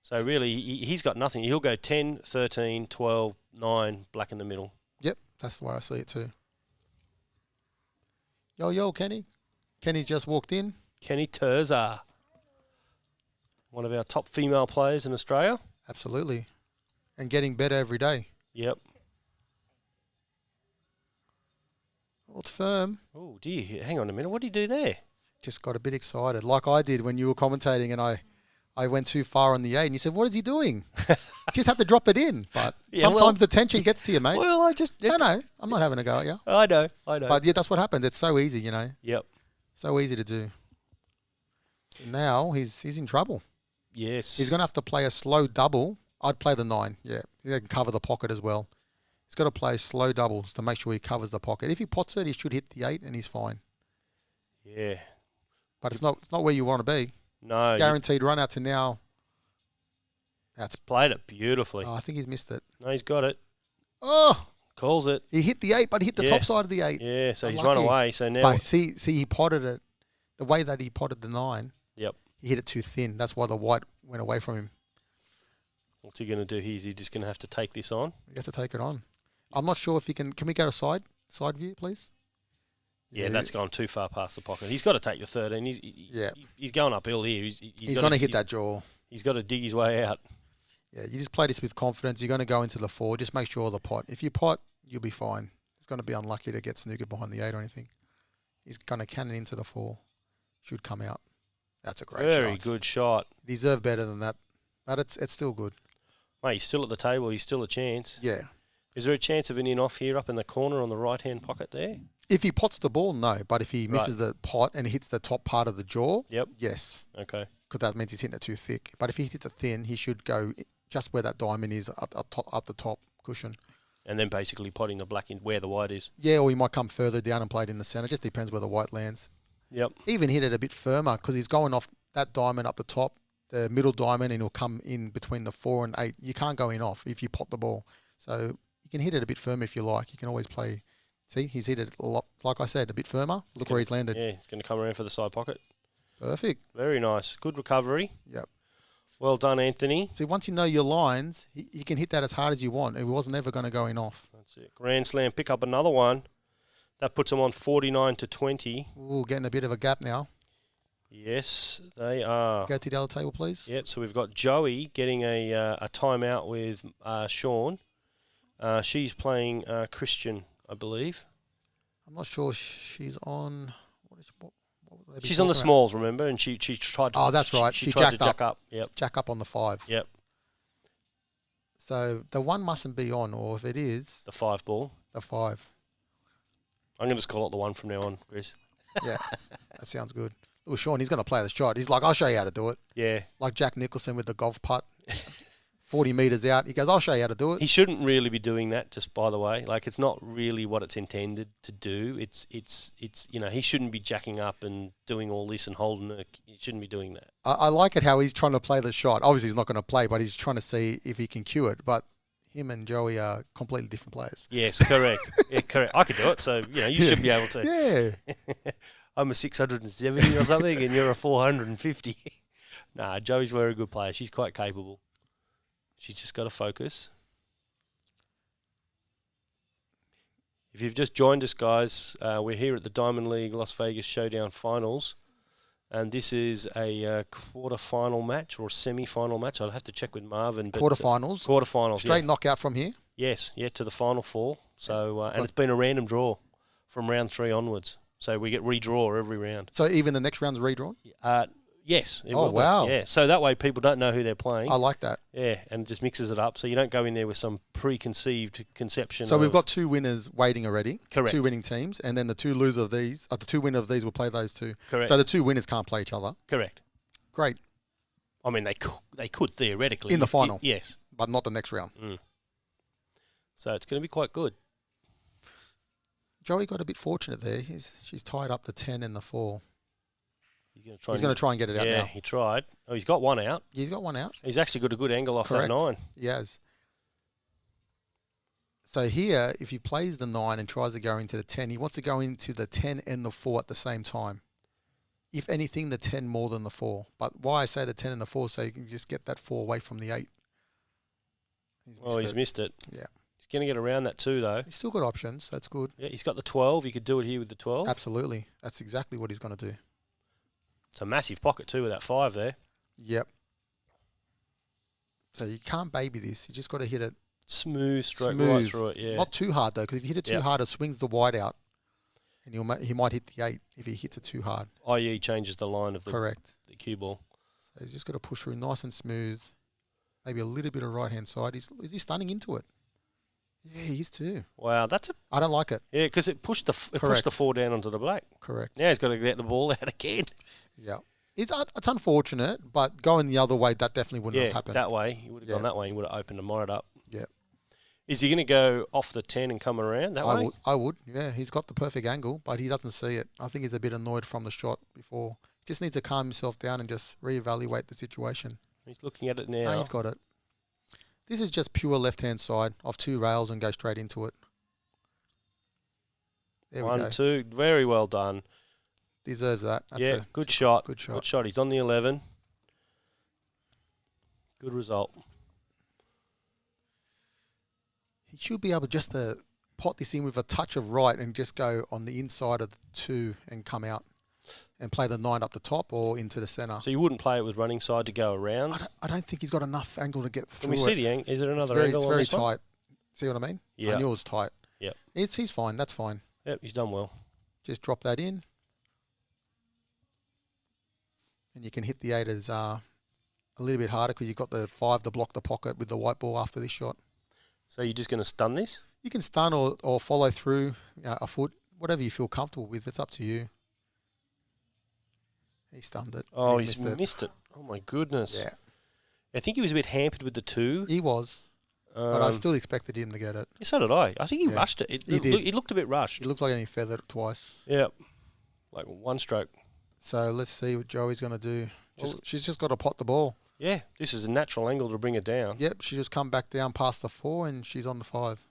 So really, he's got nothing. He'll go 10, 13, 12, 9, black in the middle. Yep, that's the way I see it too. Yo, Kenny. Kenny just walked in. Kenny Terza. One of our top female players in Australia. Absolutely. And getting better every day. Yep. Well, it's firm. Oh, dear. Hang on a minute. What did he do there? Just got a bit excited, like I did when you were commentating and I went too far on the 8 and you said, what is he doing? Just have to drop it in. But sometimes the tension gets to you, mate. Well, No, I'm not having a go at you. I know. But yeah, that's what happened. It's so easy, Yep. So easy to do. Now he's in trouble. Yes. He's going to have to play a slow double. I'd play the 9, yeah. He can cover the pocket as well. He's got to play slow doubles to make sure he covers the pocket. If he pots it, he should hit the 8 and he's fine. Yeah. But it's not where you want to be. No. Guaranteed run out to now. That's played it beautifully. Oh, I think he's missed it. No, he's got it. Oh! Calls it. He hit the 8, but he hit the top side of the 8. Yeah, so he's Unlucky. run away. So now. But see, he potted it. The way that he potted the 9, Yep. he hit it too thin. That's why the white went away from him. What's he going to do? Is he just going to have to take this on? He has to take it on. I'm not sure if he can. Can we go to side view, please? Yeah, that's gone too far past the pocket. He's got to take the 13. He's going uphill here. He's going to hit that jaw. He's got to dig his way out. Yeah, you just play this with confidence. You're going to go into the 4. Just make sure the pot. If you pot, you'll be fine. He's going to be unlucky to get snookered behind the 8 or anything. He's going to cannon into the 4. should come out. That's a great shot. Very good shot. Deserve better than that, but it's still good. Mate, he's still at the table. He's still a chance. Yeah. Is there a chance of an in-off here up in the corner on the right-hand pocket there? If he pots the ball, no. But if he misses the pot and hits the top part of the jaw, yes. Okay. Because that means he's hitting it too thick. But if he hits it thin, he should go just where that diamond is, up the top cushion. And then basically potting the black in where the white is. Yeah, or he might come further down and play it in the centre. Just depends where the white lands. Yep. Even hit it a bit firmer because he's going off that diamond up the top, the middle diamond, and he'll come in between the 4 and 8. You can't go in off if you pot the ball. So you can hit it a bit firmer if you like. You can always play. See, he's hit it a lot, like I said, a bit firmer. Look where he's landed. Yeah, he's going to come around for the side pocket. Perfect. Very nice. Good recovery. Yep. Well done, Anthony. See, once you know your lines, you can hit that as hard as you want. It wasn't ever going to go in off. That's it. Grand Slam, pick up another one. That puts them on 49-20. Ooh, getting a bit of a gap now. Yes, they are. Go to the other table, please. Yep, so we've got Joey getting a timeout with Sean. She's playing Christian, I believe. I'm not sure she's on. What would they be She's on the talking smalls, remember? And she tried to... Oh, that's right. She jacked tried to jack up. Yep. Jack up on the 5. Yep. So the 1 mustn't be on, or if it is... The 5 ball. The 5. I'm going to just call it the 1 from now on, Chris. Yeah, that sounds good. Look, Sean, he's going to play the shot. He's like, I'll show you how to do it. Yeah. Like Jack Nicholson with the golf putt. 40 metres out. He goes, I'll show you how to do it. He shouldn't really be doing that, just by the way. Like, it's not really what it's intended to do. It's you know, he shouldn't be jacking up and doing all this and holding it. He shouldn't be doing that. I like it how he's trying to play the shot. Obviously, he's not going to play, but he's trying to see if he can cue it. But him and Joey are completely different players. Yes, correct. Yeah, correct. I could do it, so, you know, you should be able to. Yeah. I'm a 670 or something, and you're a 450. Nah, Joey's a very good player. She's quite capable. She's just got to focus. If you've just joined us, guys, we're here at the Diamond League Las Vegas Showdown Finals, and this is a quarter-final match or semi-final match. I'll have to check with Marvin. But Quarterfinals. Quarterfinals. Straight knockout from here. Yes, yeah, to the final 4. So, and it's been a random draw from round 3 onwards. So we get redraw every round. So even the next round's redrawn? Yes. It Oh, will be. wow. Yeah. So that way people don't know who they're playing. I like that. Yeah, and it just mixes it up. So you don't go in there with some preconceived conception. So we've got 2 winners waiting already. Correct. 2 winning teams, and then the 2 losers of these, the 2 winners of these will play those 2. Correct. So the 2 winners can't play each other. Correct. Great. I mean, they could theoretically. In the final. Yes. But not the next round. So it's going to be quite good. Joey got a bit fortunate there. She's tied up the 10 and the 4. He's going to try and get it out now. Yeah, he tried. Oh, he's got one out. He's got one out. He's actually got a good angle off Correct. that 9. He has. So here, if he plays the 9 and tries to go into the 10, he wants to go into the 10 and the 4 at the same time. If anything, the 10 more than the 4. But why I say the 10 and the 4, so you can just get that 4 away from the 8. He's missed it. Yeah. He's going to get around that 2, though. He's still got options. That's good. Yeah, he's got the 12. He could do it here with the 12. Absolutely. That's exactly what he's going to do. It's a massive pocket, too, with that 5 there. Yep. So you can't baby this. You just got to hit it Smooth, straight right through it, yeah. Not too hard, though, because if you hit it too hard, it swings the white out. And he might hit the 8 if he hits it too hard. i.e. changes the line of the cue ball. So he's just got to push through nice and smooth. Maybe a little bit of right-hand side. Is he stunning into it? Yeah, he is too. Wow, I don't like it. Yeah, because it pushed the 4 down onto the black. Correct. Now he's got to get the ball out again. Yeah. It's unfortunate, but going the other way, that definitely wouldn't have happened. That way. He would have gone that way. He would have opened the monitor up. Yeah. Is he going to go off the 10 and come around that way? I would. Yeah, he's got the perfect angle, but he doesn't see it. I think he's a bit annoyed from the shot before. Just needs to calm himself down and just reevaluate the situation. He's looking at it now. No, he's got it. This is just pure left-hand side off 2 rails and go straight into it. There we go. 1, 2. Very well done. Deserves that. That's good shot. Good shot. Good shot. He's on the 11. Good result. He should be able just to pot this in with a touch of right and just go on the inside of the 2 and come out and play the 9 up the top or into the centre. So you wouldn't play it with running side to go around? I don't think he's got enough angle to get through. Can we see the angle? Is there another angle it's on very this tight. one? See what I mean? Yeah. I knew it was tight. Yep. He's fine. That's fine. Yep, he's done well. Just drop that in. and you can hit the 8 as a little bit harder because you've got the 5 to block the pocket with the white ball after this shot. So you're just going to stun this? You can stun or follow through a foot, whatever you feel comfortable with. It's up to you. He stunned it. Oh, he's missed it. Oh, my goodness. Yeah. I think he was a bit hampered with the 2. He was. But I still expected him to get it. Yeah, so did I. I think he rushed it. He did. It looked a bit rushed. It looks like he feathered it twice. Yeah. Like one stroke. So let's see what Joey's going to do. She's just got to pot the ball. Yeah, this is a natural angle to bring it down. Yep, she just come back down past the 4 and she's on the 5.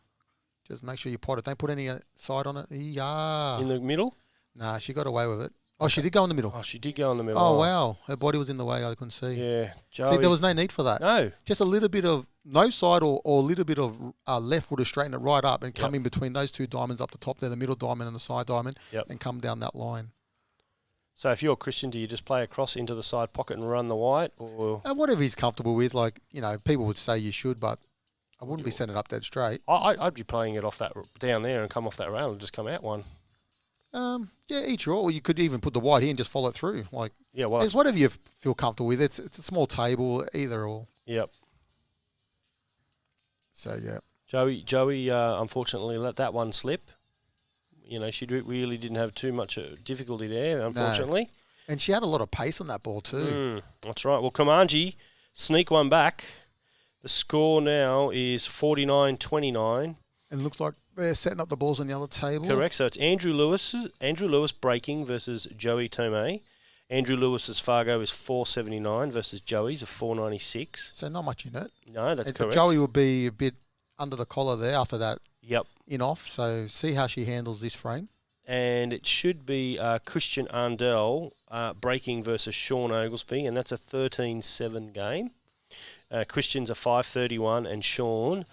Just make sure you pot it. Don't put any side on it. Yeah. In the middle? Nah, she got away with it. Oh, she did go in the middle. Oh, she did go in the middle. Oh, wow. Her body was in the way. I couldn't see. Yeah. Joey. See, there was no need for that. No. Just a little bit of no side or a little bit of left would have straightened it right up and come in between those 2 diamonds up the top there, the middle diamond and the side diamond, and come down that line. So if you're Christian, do you just play across into the side pocket and run the white? Or whatever he's comfortable with. Like, people would say you should, but I wouldn't be sending it up dead straight. I'd be playing it off that down there and come off that rail and just come out one. Yeah, each or you could even put the white here and just follow it through. Like, it's whatever you feel comfortable with. It's a small table, either or. Yep. So yeah, Joey unfortunately let that one slip. She really didn't have too much difficulty there, unfortunately. No. And she had a lot of pace on that ball too. That's right. Well, Kamui sneak one back. The score now is 49-29. And it looks like they're setting up the balls on the other table. Correct. So it's Andrew Lewis breaking versus Joey Tomei. Andrew Lewis's Fargo is 479 versus Joey's of 496. So not much in it. No, that's correct. Joey will be a bit under the collar there after that. Yep. In off. So see how she handles this frame. And it should be Christian Arndell breaking versus Sean Oglesby, and that's a 13-7 game. Christian's a 531, and Sean,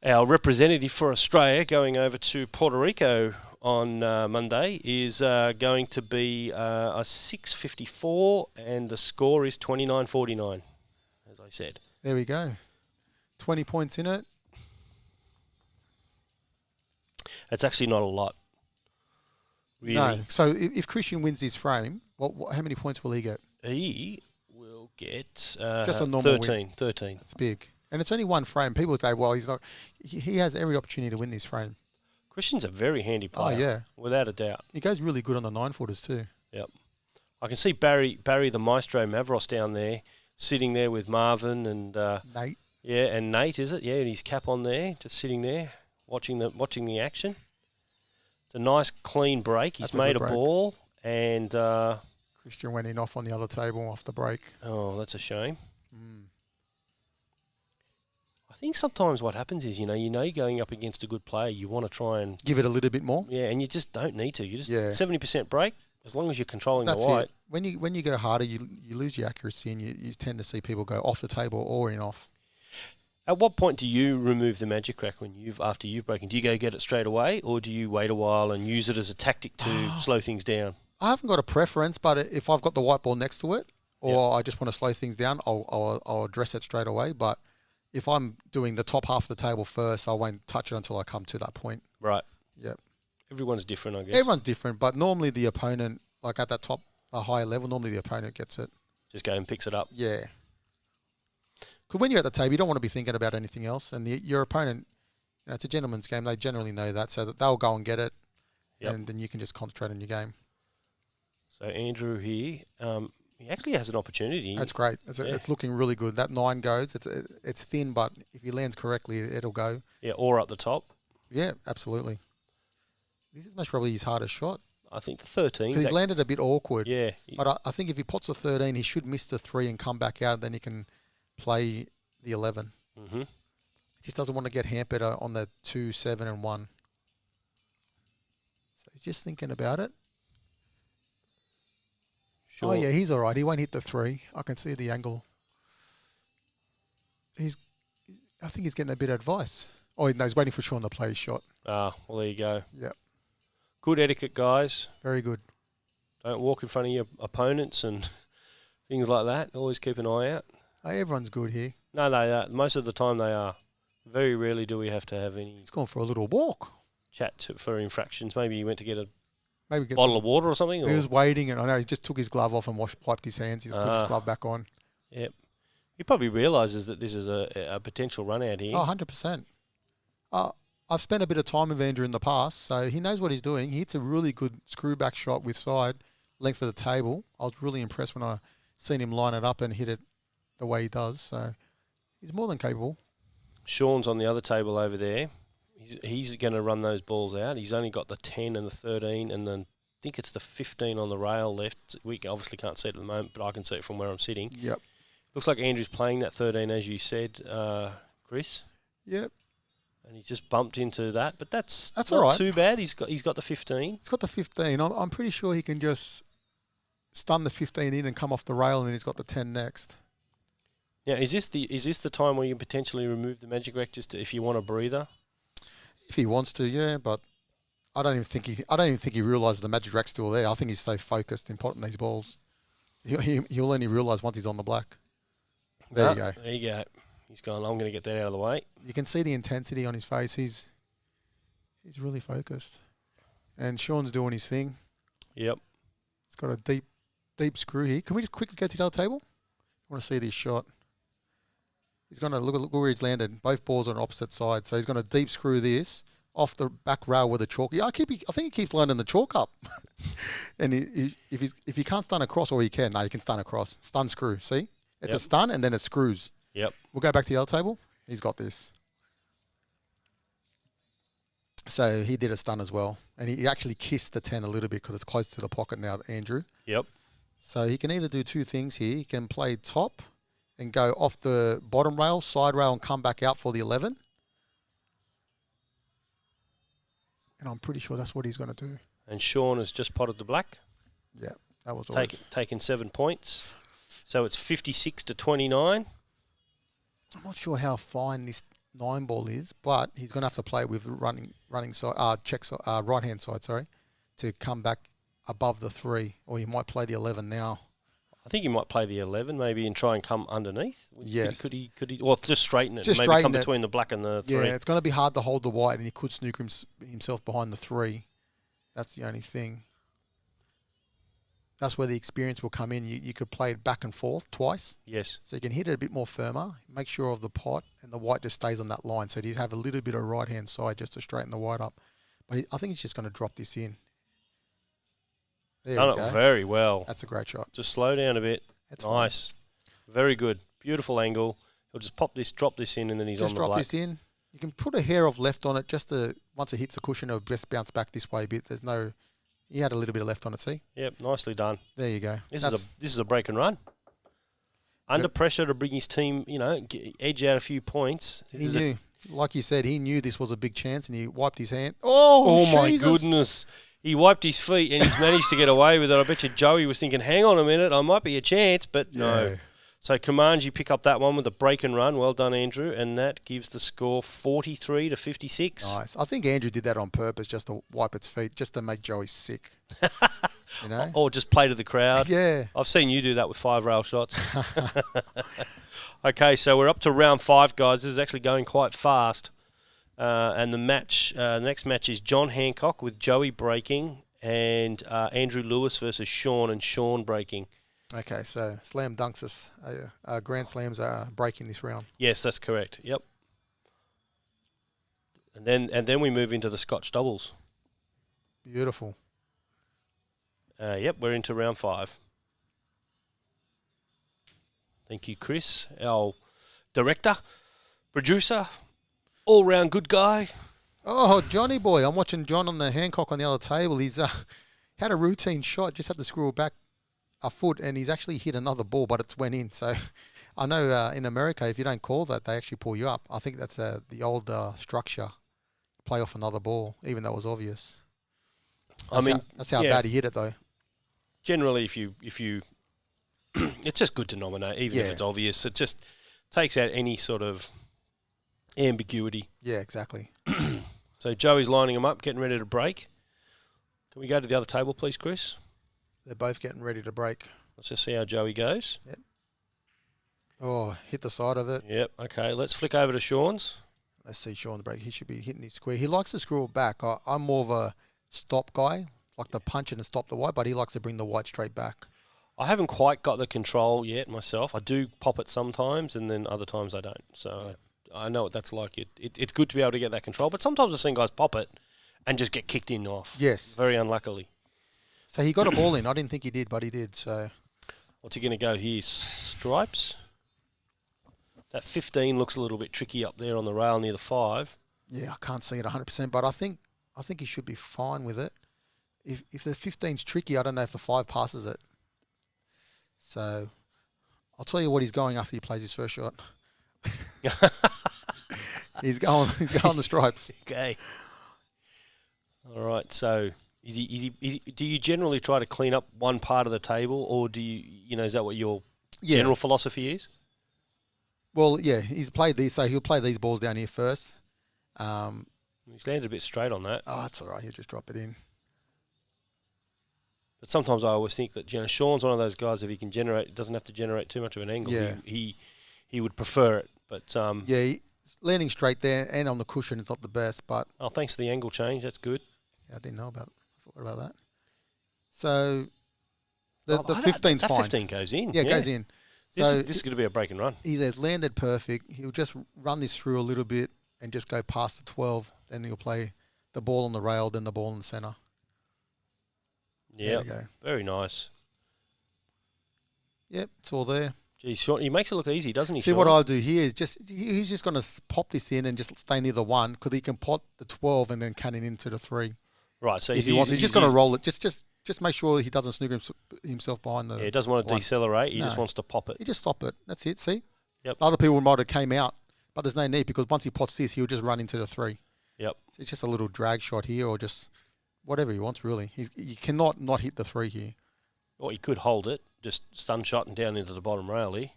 our representative for Australia, going over to Puerto Rico on Monday, is going to be a 654, and the score is 29-49, as I said. There we go. 20 points in it. That's actually not a lot. Really. No. So if Christian wins this frame, how many points will he get? He will get just a normal 13. 13. That's big. And it's only one frame. People would say, well, he's not. He has every opportunity to win this frame. Christian's a very handy player. Oh, yeah. Without a doubt. He goes really good on the 9-footers too. Yep. I can see Barry the Maestro Mavros down there, sitting there with Marvin and... Nate. Yeah, and Nate, is it? Yeah, and his cap on there, just sitting there, watching the action. It's a nice, clean break. He's made a ball, and... Christian went in off on the other table off the break. Oh, that's a shame. I think sometimes what happens is, you're going up against a good player, you want to try and... Give it a little bit more? Yeah, and you just don't need to. You just 70% break, as long as you're controlling the white. It. When you go harder, you lose your accuracy, and you tend to see people go off the table or in off. At what point do you remove the magic rack after you've broken? Do you go get it straight away, or do you wait a while and use it as a tactic to slow things down? I haven't got a preference, but if I've got the white ball next to it, or I just want to slow things down, I'll address it straight away. But if I'm doing the top half of the table first, I won't touch it until I come to that point. Right. Yep. Everyone's different, I guess. Everyone's different, but normally the opponent, like at that top, a higher level, normally the opponent gets it. Just go and picks it up. Yeah. Because when you're at the table, you don't want to be thinking about anything else. And your opponent, it's a gentleman's game. They generally know that, so that they'll go and get it, and then you can just concentrate on your game. So Andrew here, he actually has an opportunity. That's great. It's looking really good. That 9 goes. It's thin, but if he lands correctly, it'll go. Yeah, or up the top. Yeah, absolutely. This is most probably his hardest shot. I think the 13. Because he's landed a bit awkward. Yeah. But I think if he pots the 13, he should miss the 3 and come back out, then he can play the 11. Mm-hmm. He just doesn't want to get hampered on the 2, 7, and 1. So he's just thinking about it. Sure. Oh, yeah, he's all right. He won't hit the 3. I can see the angle. I think he's getting a bit of advice. Oh, no, he's waiting for Sean to play his shot. Ah, well, there you go. Yep. Good etiquette, guys. Very good. Don't walk in front of your opponents and things like that. Always keep an eye out. Hey, everyone's good here. No, they are. Most of the time they are. Very rarely do we have to have any... He's gone for a little walk. Chat for infractions. Maybe he went to get a Maybe get bottle of water or something? He Or? was waiting, and I know he just took his glove off and wiped his hands. He's put his glove back on. Yep. He probably realises that this is a potential run out here. Oh, 100%. I've spent a bit of time with Andrew in the past, so he knows what he's doing. He hits a really good screw back shot with side length of the table. I was really impressed when I seen him line it up and hit it the way he does. So he's more than capable. Sean's on the other table over there. He's going to run those balls out. He's only got the 10 and the 13, and then I think it's the 15 on the rail left. We obviously can't see it at the moment, but I can see it from where I'm sitting. Yep. Looks like Andrew's playing that 13, as you said, Chris. Yep. And he's just bumped into that, but that's not all right. Too bad. He's got the 15. He's got the 15. I'm pretty sure he can just stun the 15 in and come off the rail, and then he's got the 10 next. Yeah, is this the time where you potentially remove the magic rack just if you want a breather? If he wants to, yeah, but I don't even think he realises the magic rack's still there. I think he's so focused in potting these balls. He'll only realise once he's on the black. There you go. There you go. He's gone, I'm going to get that out of the way. You can see the intensity on his face. He's really focused. And Sean's doing his thing. Yep. He's got a deep screw here. Can we just quickly go to the other table? I want to see this shot. He's going to look where he's landed. Both balls on opposite sides. So he's going to deep screw this off the back rail with a chalk. Yeah, I think he keeps lining the chalk up. And if he can't stun across, or he can, no, he can stun across. Stun screw, see? It's a stun and then it screws. Yep. We'll go back to the other table. He's got this. So he did a stun as well. And he actually kissed the 10 a little bit because it's close to the pocket now, Andrew. Yep. So he can either do two things here. He can play top and go off the bottom rail, side rail, and come back out for the 11. And I'm pretty sure that's what he's going to do. And Sean has just potted the black. Yeah, that was taken 7 points. So it's 56 to 29. I'm not sure how fine this 9 ball is, but he's going to have to play with running side, right hand side, to come back above the 3, or he might play the 11 now. I think he might play the 11 maybe and try and come underneath. Yes. Could he or just straighten it Just and maybe come straighten it. between the black and the 3? Yeah, it's going to be hard to hold the white, and he could snook himself behind the 3. That's the only thing. That's where the experience will come in. You could play it back and forth twice. Yes. So you can hit it a bit more firmer, make sure of the pot, and the white just stays on that line. So you'd have a little bit of right-hand side just to straighten the white up. But I think he's just going to drop this in. There we go. Very well. That's a great shot. Just slow down a bit. That's nice. Fine. Very good. Beautiful angle. He'll just drop this in, and then he's just on the black. Just drop this in. You can put a hair of left on it just to, once it hits the cushion, it'll just bounce back this way a bit. There's no... He had a little bit of left on it, see? Yep, nicely done. There you go. This is a break and run. Under pressure to bring his team, edge out a few points. He knew, like you said, he knew this was a big chance, and he wiped his hand. Oh my goodness. He wiped his feet, and he's managed to get away with it. I bet you Joey was thinking, hang on a minute, I might be a chance, but no. So Kamui pick up that one with a break and run. Well done, Andrew. And that gives the score 43 to 56. Nice. I think Andrew did that on purpose just to wipe its feet, just to make Joey sick. Or just play to the crowd. Yeah. I've seen you do that with 5 rail shots. Okay, so we're up to round 5, guys. This is actually going quite fast. And the next match is John Hancock with Joey breaking and Andrew Lewis versus Sean, and Sean breaking. Okay, so slam dunks Grand Slams are breaking this round. Yes, that's correct. Yep. And then we move into the Scotch doubles. Beautiful. Yep, we're into round 5. Thank you, Chris, our director, producer, all-round good guy. Oh, Johnny boy. I'm watching John on the Hancock on the other table. He's had a routine shot, just had to screw back a foot, and he's actually hit another ball, but it's went in. So I know in America, if you don't call that, they actually pull you up. I think that's the old structure, play off another ball, even though it was obvious. That's how bad he hit it, though. Generally, if you it's just good to nominate, even if it's obvious. It just takes out any sort of ambiguity. Yeah, exactly. So Joey's lining him up, getting ready to break. Can we go to the other table, please, Chris? They're both getting ready to break. Let's just see how Joey goes. Yep. Oh, hit the side of it. Yep, okay. Let's flick over to Sean's. Let's see Sean's break. He should be hitting his square. He likes to screw it back. I'm more of a stop guy. like to punch it and stop the white, but he likes to bring the white straight back. I haven't quite got the control yet myself. I do pop it sometimes, and then other times I don't. So I know what that's like. It's good to be able to get that control, but sometimes I've seen guys pop it and just get kicked in off. Yes. Very unluckily. So he got a ball in. I didn't think he did, but he did. So what's he going to go here? Stripes? That 15 looks a little bit tricky up there on the rail near the 5. Yeah, I can't see it 100%, but I think he should be fine with it. If the 15's tricky, I don't know if the 5 passes it. So I'll tell you what he's going after he plays his first shot. He's going the stripes. Okay. All right. So is he, do you generally try to clean up one part of the table, or do you is that what your general philosophy is? Well, yeah, he's played these, so he'll play these balls down here first. He's landed a bit straight on that. Oh, that's all right. He'll just drop it in. But sometimes I always think that Sean's one of those guys. If he can generate, it doesn't have to generate too much of an angle. Yeah. He would prefer it. But landing straight there and on the cushion is not the best. But thanks for the angle change. That's good. Yeah, I didn't know about. I forgot about that. So the 15's fine. That 15 goes in. Yeah, it goes in. So this is going to be a break and run. He's landed perfect. He'll just run this through a little bit and just go past the 12. Then he'll play the ball on the rail, then the ball in the centre. Yeah, very nice. Yep, it's all there. Geez, Sean, he makes it look easy, doesn't he? See, Sean? what I do here is he's just going to pop this in and just stay near the 1 because he can pot the 12 and then cannon into the 3. Right, so if he wants, he's just going to roll it. Just make sure he doesn't snooker himself behind the. Yeah, he doesn't want to decelerate. He just wants to pop it. He just stop it. That's it. See. Yep. Other people might have came out, but there's no need because once he pots this, he'll just run into the 3. Yep. So it's just a little drag shot here, or just whatever he wants. Really, you cannot not hit the 3 here. Or he could hold it, just stun shot and down into the bottom rail here,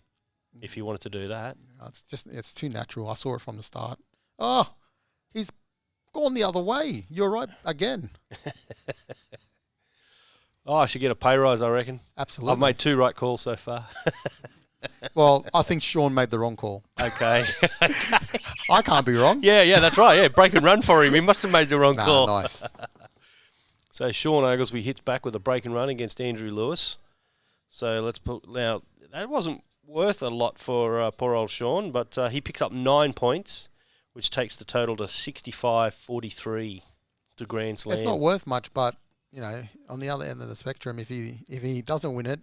if he wanted to do that. It's too natural. I saw it from the start. Oh, he's gone the other way. You're right again. I should get a pay rise, I reckon. Absolutely. I've made 2 right calls so far. Well, I think Sean made the wrong call. Okay. I can't be wrong. Yeah, that's right. Yeah, break and run for him. He must have made the wrong call. Nice. So Sean Oglesby hits back with a break and run against Andrew Lewis. So let's put now. That wasn't worth a lot for poor old Sean, but he picks up 9 points, which takes the total to 65-43 to Grand Slam. It's not worth much, but on the other end of the spectrum, if he doesn't win it,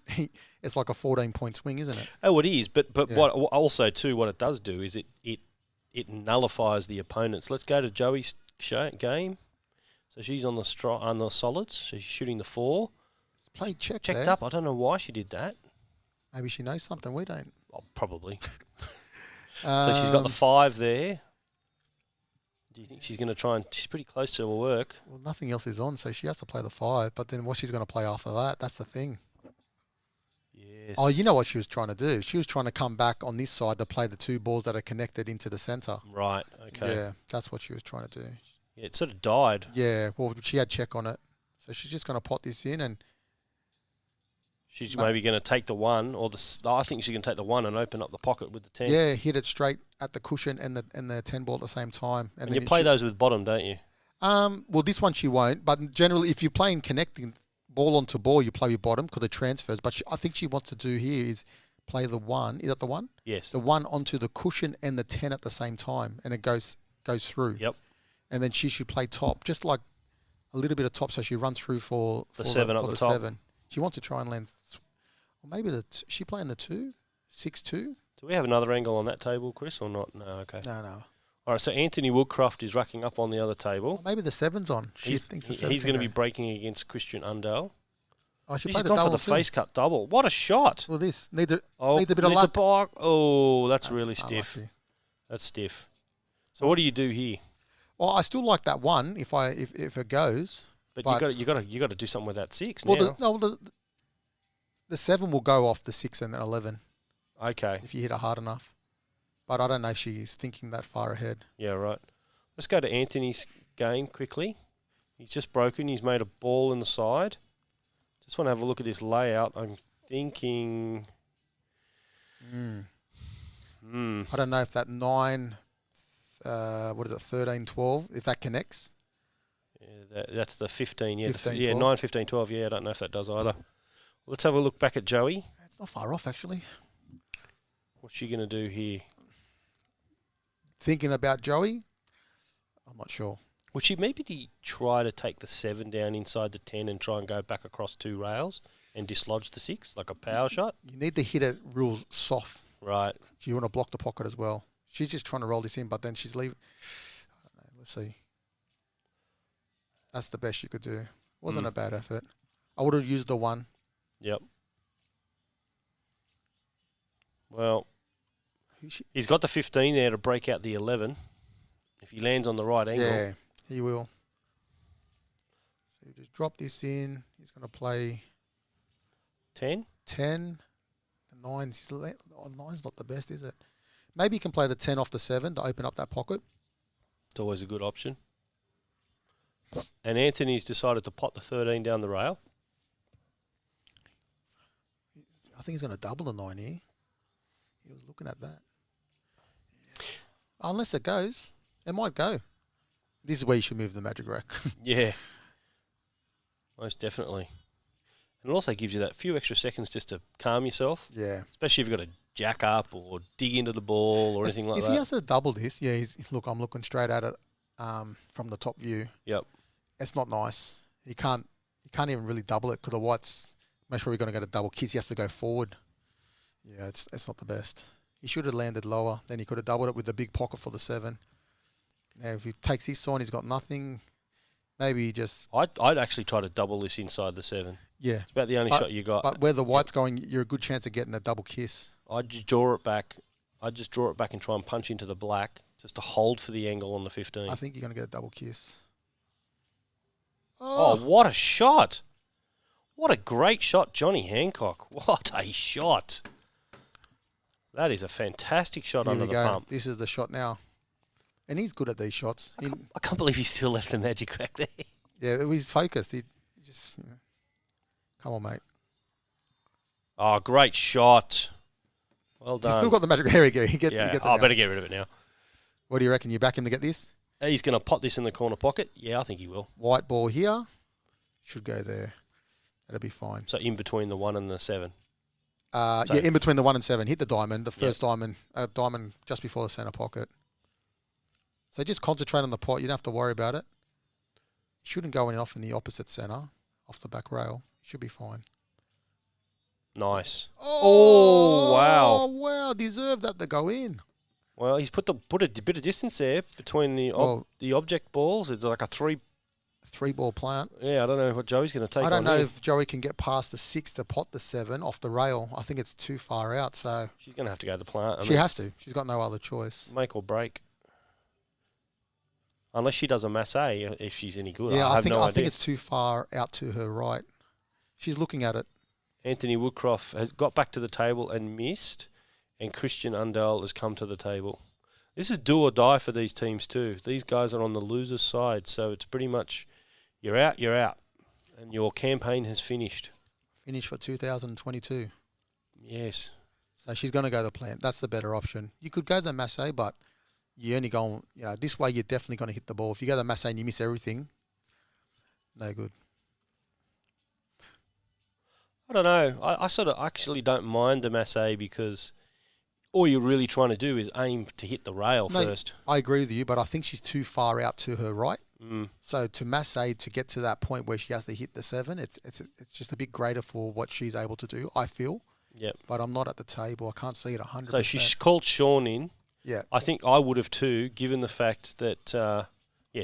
it's like a 14-point swing, isn't it? Oh, it is. But what also too, what it does do is it nullifies the opponents. Let's go to Joey's game. So she's on the solids. So she's shooting the 4. Played checked there. Up. I don't know why she did that. Maybe she knows something we don't. Oh, probably. So she's got the 5 there. Do you think she's going to try and... She's pretty close to her work. Well, nothing else is on, so she has to play the 5. But then what she's going to play after that, that's the thing. Yes. Oh, you know what she was trying to do? She was trying to come back on this side to play the 2 balls that are connected into the centre. Right, okay. Yeah, that's what she was trying to do. Yeah, it sort of died. Yeah, well, she had check on it. So she's just going to pot this in and... She's maybe going to take the 1, or I think she's going to take the 1 and open up the pocket with the 10. Yeah, hit it straight at the cushion and the 10 ball at the same time. And you play those with bottom, don't you? Well, this one she won't. But generally, if you're playing connecting ball onto ball, you play with bottom because it transfers. But I think she wants to do here is play the 1. Is that the 1? Yes. The 1 onto the cushion and the 10 at the same time, and it goes through. Yep. And then she should play top, just like a little bit of top, so she runs through for the 7 up the top. 7. She wants to try and land. Or maybe she playing the 2, 6-2. Do we have another angle on that table, Chris, or not? No, okay. No. All right, so Anthony Woodcroft is racking up on the other table. Maybe the 7's on. He's going to be breaking against Christian Underl. Oh, she He's played gone the double for the face cut double. What a shot! Well, this needs a bit of luck. That's really stiff. Unlucky. That's stiff. So what do you do here? Well, I still like that 1 if it goes. But you got to do something with that 6 now. The 7 will go off the 6 and the 11. Okay. If you hit it hard enough. But I don't know if she's thinking that far ahead. Yeah, right. Let's go to Anthony's game quickly. He's just broken. He's made a ball in the side. Just want to have a look at this layout. I'm thinking... I don't know if that 9, 13, 12, if that connects. Yeah, that's the 15. Yeah, 15, 12. 9, 15, 12. Yeah, I don't know if that does either. Let's have a look back at Joey. It's not far off, actually. What's she going to do here? Thinking about Joey, I'm not sure. Would she maybe try to take the 7 down inside the 10 and try and go back across 2 rails and dislodge the 6, like a power shot? You need to hit it real soft. Right. You want to block the pocket as well. She's just trying to roll this in, but then she's leaving. I don't know, let's see. That's the best you could do. Wasn't a bad effort. I would have used the 1. Yep. Well, he's got the 15 there to break out the 11. If he lands on the right angle. Yeah, he will. So you just drop this in. He's going to play 10. 10. The 9's, nine's not the best, is it? Maybe you can play the 10 off the 7 to open up that pocket. It's always a good option. And Anthony's decided to pot the 13 down the rail. I think he's going to double the 9 here. He was looking at that. Unless it goes, it might go. This is where you should move the magic rack. Yeah. Most definitely. And it also gives you that few extra seconds just to calm yourself. Yeah. Especially if you've got to jack up or dig into the ball or anything like if that. he has to double this, yeah, look, I'm looking straight at it from the top view. Yep. It's not nice. He can't even really double it because the white's make sure we're going to get a double kiss. He has to go forward. Yeah, it's not the best. He should have landed lower. Then he could have doubled it with the big pocket for the 7. Now, if he takes this on, he's got nothing. Maybe he just... I'd actually try to double this inside the 7. Yeah. It's about the only shot you got. But where the white's going, you're a good chance of getting a double kiss. I'd just draw it back. I'd just draw it back and try and punch into the black just to hold for the angle on the 15. I think you're going to get a double kiss. Oh, what a shot. What a great shot, Johnny Hancock. What a shot. That is a fantastic shot under the pump. This is the shot now. And he's good at these shots. I can't believe he still left the magic rack there. Yeah, he's focused. He just... Come on, mate. Oh, great shot. Well done. He's still got the magic. Here we go. He gets it I now. better get rid of it now. What do you reckon? You back him to get this? He's going to pot this in the corner pocket. Yeah, I think he will. White ball here. Should go there. That'll be fine. So in between the 1 and the 7. Yeah, in between the 1 and 7. Hit the diamond. The first diamond just before the centre pocket. So just concentrate on the pot. You don't have to worry about it. Shouldn't go off in the opposite centre, off the back rail. Should be fine. Nice. Oh, wow. Oh, wow. Deserved that to go in. Well, he's put a bit of distance there between the object balls. It's like a 3-ball plant. Yeah, I don't know what Joey's going to take. I don't know if Joey can get past the 6 to pot the 7 off the rail. I think it's too far out. So she's going to have to go to the plant. She has to. She's got no other choice. Make or break. Unless she does a masse, if she's any good. Yeah, I think it's too far out to her right. She's looking at it. Anthony Woodcroft has got back to the table and missed, and Christian Underl has come to the table. This is do or die for these teams too. These guys are on the loser's side, so it's pretty much you're out, and your campaign has finished. Finished for 2022. Yes. So she's going to go to the plant. That's the better option. You could go to the masse, but you only go, this way you're definitely going to hit the ball. If you go to the masse and you miss everything, no good. I don't know. I sort of actually don't mind the masse because all you're really trying to do is aim to hit the rail first. I agree with you, but I think she's too far out to her right. Mm. So to masse to get to that point where she has to hit the 7, it's just a bit greater for what she's able to do, I feel. Yep. But I'm not at the table. I can't see it 100%. So she called Sean in. Yeah. I think I would have too, given the fact that,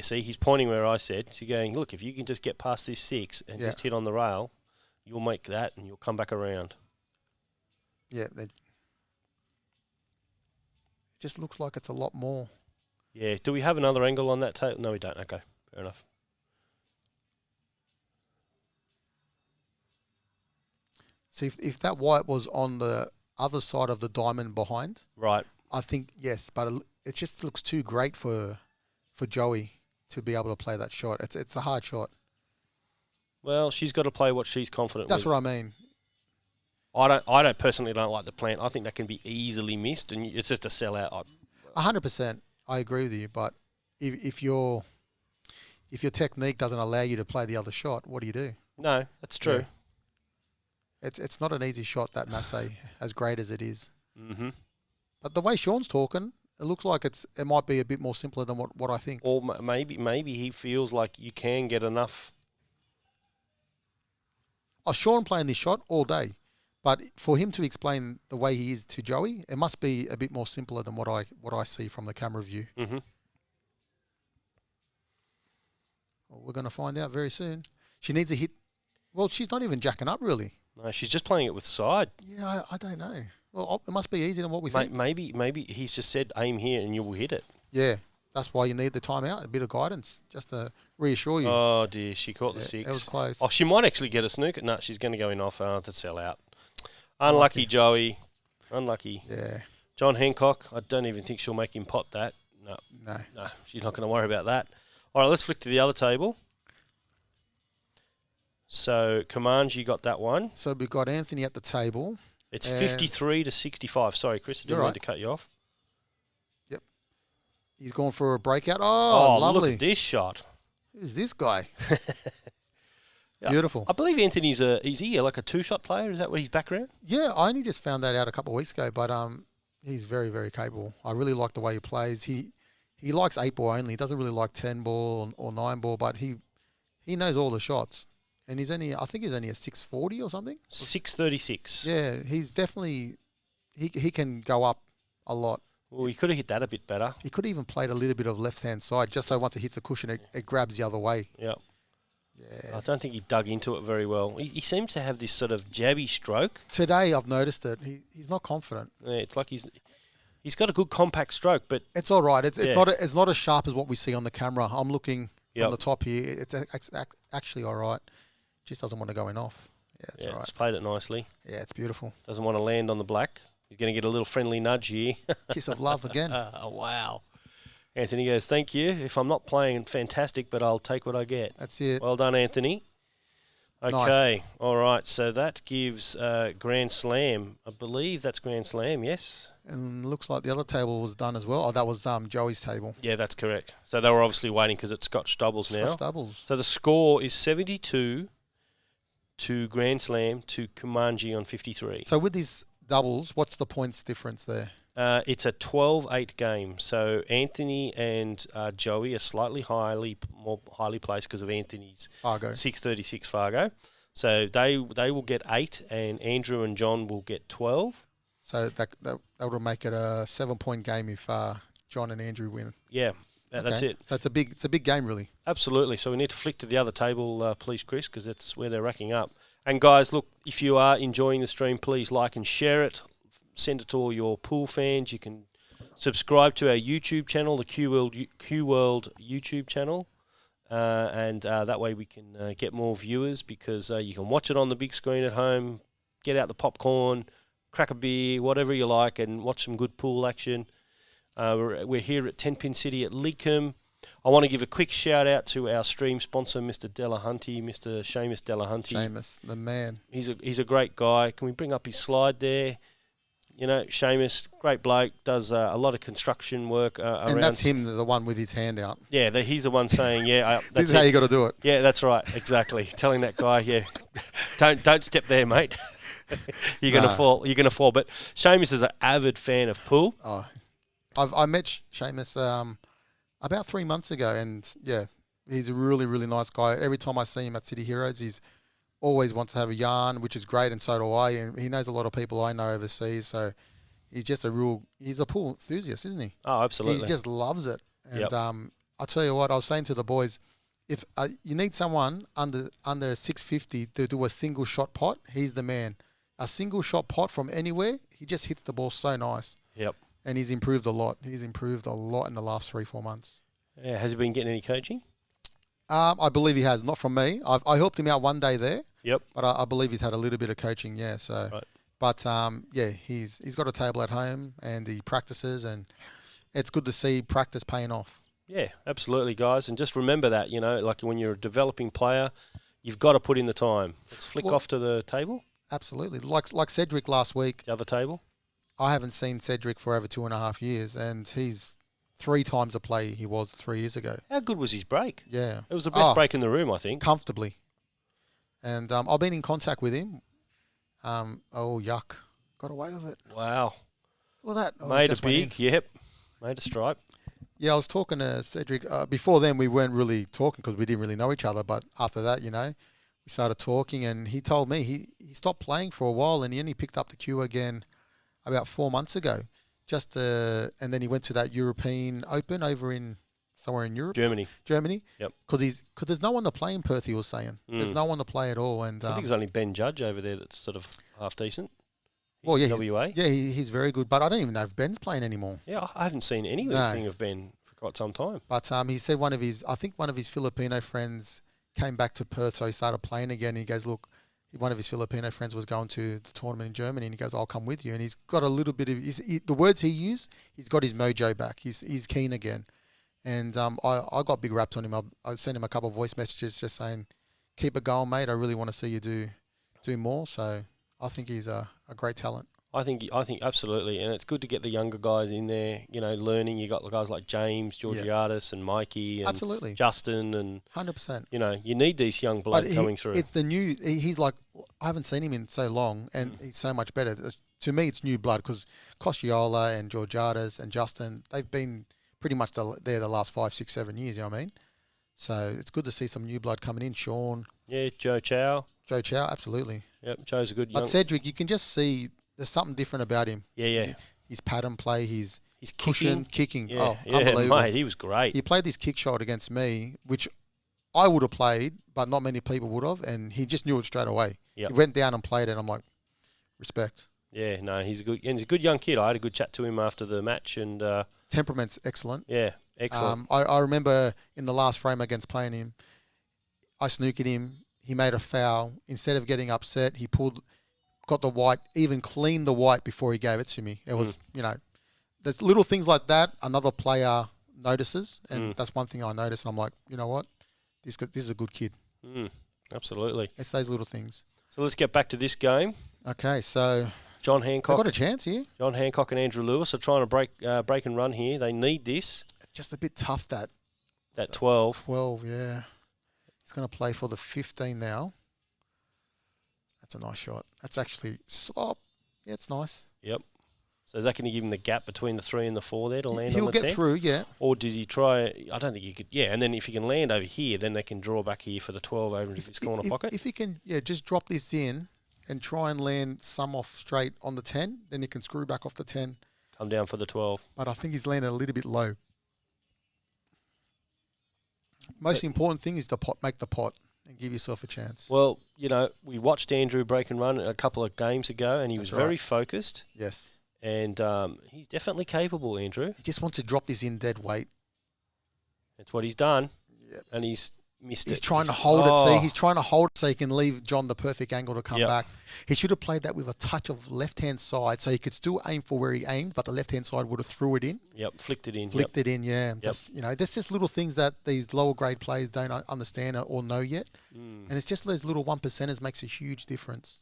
see, he's pointing where I said. She's going, look, if you can just get past this 6 and just hit on the rail, you'll make that and you'll come back around. Yeah. It just looks like it's a lot more. Yeah. Do we have another angle on that table? No, we don't. Okay. Fair enough. See, if that white was on the other side of the diamond behind, right? I think yes, but it just looks too great for Joey to be able to play that shot. It's a hard shot. Well, she's got to play what she's confident with. That's what I mean. I personally don't like the plant. I think that can be easily missed, and it's just a sellout. 100%. I agree with you, but if you're if your technique doesn't allow you to play the other shot, what do? No, that's true. Yeah. It's not an easy shot, that Massey, as great as it is. Mm-hmm. But the way Sean's talking, it looks like it might be a bit more simpler than what I think. Or maybe he feels like you can get enough. Oh, Sean playing this shot all day. But for him to explain the way he is to Joey, it must be a bit more simpler than what I see from the camera view. Mm-hmm. Well, we're going to find out very soon. She needs a hit. Well, she's not even jacking up, really. No, she's just playing it with side. Yeah, I don't know. Well, it must be easier than what we think. Maybe he's just said aim here and you will hit it. Yeah, that's why you need the timeout, a bit of guidance, just to reassure you. Oh, dear, she caught the 6. It was close. Oh, she might actually get a snooker. No, she's going to go in off to sell out. Unlucky, Joey. Unlucky. Yeah. John Hancock, I don't even think she'll make him pot that. No, she's not going to worry about that. All right, let's flick to the other table. So, Kamui got that one. So, we've got Anthony at the table. It's 53 to 65. Sorry, Chris, I didn't mean to cut you off. Yep. He's gone for a breakout. Oh, lovely. Look at this shot. Who's this guy? Yeah, beautiful. I believe Anthony's is he like a 2-shot player? Is that what his background? Yeah, I only just found that out a couple of weeks ago, but he's very, very capable. I really like the way he plays. He likes 8-ball only. He doesn't really like 10-ball or 9-ball, but he knows all the shots. And I think he's only a 640 or something. 636. Yeah, he's definitely he can go up a lot. Well, he could have hit that a bit better. He could have even played a little bit of left-hand side, just so once it hits the cushion, it grabs the other way. Yeah. Yeah. I don't think he dug into it very well. He seems to have this sort of jabby stroke. Today, I've noticed it. He's not confident. Yeah, it's like he's got a good compact stroke, but it's all right. It's not as sharp as what we see on the camera. I'm looking from the top here. It's actually all right. Just doesn't want to go in off. Yeah, it's all right. He's played it nicely. Yeah, it's beautiful. Doesn't want to land on the black. He's going to get a little friendly nudge here. Kiss of love again. Oh, wow. Anthony goes, thank you. If I'm not playing, fantastic, but I'll take what I get. That's it. Well done, Anthony. Okay. Nice. All right. So that gives Grand Slam. I believe that's Grand Slam, yes? And looks like the other table was done as well. Oh, that was Joey's table. Yeah, that's correct. So they were obviously waiting because it's Scotch doubles now. Scotch doubles. So the score is 72 to Grand Slam to Kamui on 53. So with these doubles, what's the points difference there? It's a 12-8 game. So Anthony and Joey are slightly more highly placed because of Anthony's Fargo 636 Fargo. So they will get 8, and Andrew and John will get 12. So that would make it a 7-point game if John and Andrew win. Yeah, that's it. So it's a big game, really. Absolutely. So we need to flick to the other table, please, Chris, because that's where they're racking up. And guys, look, if you are enjoying the stream, please like and share it. Send it to all your pool fans. You can subscribe to our YouTube channel, the CueWorld YouTube channel, and that way we can get more viewers because you can watch it on the big screen at home, get out the popcorn, crack a beer, whatever you like, and watch some good pool action. We're here at 10 Pin City at Leakham. I want to give a quick shout out to our stream sponsor, Mr. Delahunty, Mr. Seamus Delahunty. Seamus, the man. He's a great guy. Can we bring up his slide there? You know, Seamus, great bloke, does a lot of construction work around. And that's him, the one with his hand out. Yeah, he's the one saying, yeah, that's this is how you got to do it. Yeah, that's right, exactly. Telling that guy, yeah, don't step there, mate. You're gonna fall. You're gonna fall. But Seamus is an avid fan of pool. Oh, I met Seamus about 3 months ago, and yeah, he's a really, really nice guy. Every time I see him at City Heroes, he's always wants to have a yarn, which is great, and so do I. And he knows a lot of people I know overseas, so he's just he's a pool enthusiast, isn't he? Oh, absolutely. He just loves it. And I'll tell you what, I was saying to the boys, if you need someone under 650 to do a single shot pot, he's the man. A single shot pot from anywhere, he just hits the ball so nice. Yep. And he's improved a lot. He's improved a lot in the last 3-4 months. Yeah. Has he been getting any coaching? I believe he has, not from me. I helped him out one day there. Yep. But I believe he's had a little bit of coaching, yeah. So, right. But yeah, he's got a table at home and he practices, and it's good to see practice paying off. Yeah, absolutely, guys. And just remember that, you know, like when you're a developing player, you've got to put in the time. Let's flick off to the table. Absolutely, like Cedric last week. The other table. I haven't seen Cedric for over 2.5 years, and 3 times the play he was 3 years ago. How good was his break? Yeah. It was the best break in the room, I think. Comfortably. And I've been in contact with him. Yuck. Got away with it. Wow. Well, that made a big, made a stripe. Yeah, I was talking to Cedric. Before then, we weren't really talking because we didn't really know each other. But after that, we started talking, and he told me he stopped playing for a while, and he only picked up the cue again about 4 months ago. And then he went to that European Open over in somewhere in Europe. Germany. Yep. Because there's no one to play in Perth, he was saying. There's no one to play at all. And I think there's only Ben Judge over there that's sort of half decent. Well, yeah. WA. Yeah, he's very good. But I don't even know if Ben's playing anymore. Yeah, I haven't seen anything of Ben for quite some time. But he said one of his Filipino friends came back to Perth, so he started playing again. He goes, look, one of his Filipino friends was going to the tournament in Germany, and he goes, I'll come with you. And he's got a little bit of the words he used. He's got his mojo back. He's keen again. And I got big raps on him. I sent him a couple of voice messages just saying, keep it going, mate. I really want to see you do more. So I think he's a great talent. I think absolutely, and it's good to get the younger guys in there, learning. You got the guys like James, Georgiadis, and Mikey, and absolutely. Justin, and 100%. You need these young blood coming through. It's the new. He's like, I haven't seen him in so long, and he's so much better. To me, it's new blood because Kosciola and Georgiadis and Justin, they've been pretty much there the last 5, 6, 7 years. You know what I mean? So it's good to see some new blood coming in. Sean, Joe Chow, absolutely. Yep, Joe's a good. But Cedric, you can just see. There's something different about him. Yeah. His pattern play, his kicking. Unbelievable. Mate, he was great. He played this kick shot against me, which I would have played, but not many people would have, and he just knew it straight away. Yep. He went down and played it, and I'm like, respect. Yeah, no, he's a good young kid. I had a good chat to him after the match, and temperament's excellent. Yeah, excellent. I remember in the last frame against playing him, I snooked him. He made a foul. Instead of getting upset, he got the white, even cleaned the white before he gave it to me. It was, there's little things like that another player notices, and that's one thing I noticed. And I'm like, you know what? This is a good kid. Absolutely. It's those little things. So let's get back to this game. Okay, so John Hancock. They've got a chance here. John Hancock and Andrew Lewis are trying to break and run here. They need this. It's just a bit tough, that 12. 12, yeah. He's going to play for the 15 now. That's a nice shot. That's actually slop. Yeah, it's nice. Yep. So is that going to give him the gap between the 3 and the 4 there to land on the 10? He'll get through, yeah. Or does he try? I don't think he could. Yeah, and then if he can land over here, then they can draw back here for the 12 over into his corner pocket. If he can, just drop this in and try and land some off straight on the 10, then he can screw back off the 10. Come down for the 12. But I think he's landed a little bit low. Most important thing is make the pot and give yourself a chance. Well, we watched Andrew break and run a couple of games ago, and he was very focused. Yes. And he's definitely capable, Andrew. He just wants to drop this in dead weight. That's what he's done. Yep. And he's missed it. He's trying to hold it. See, he's trying to hold it so he can leave John the perfect angle to come back. He should have played that with a touch of left-hand side so he could still aim for where he aimed, but the left-hand side would have threw it in. Yep, flicked it in. It in, yeah. Yep. There's just little things that these lower-grade players don't understand or know yet. And it's just those little 1%ers makes a huge difference.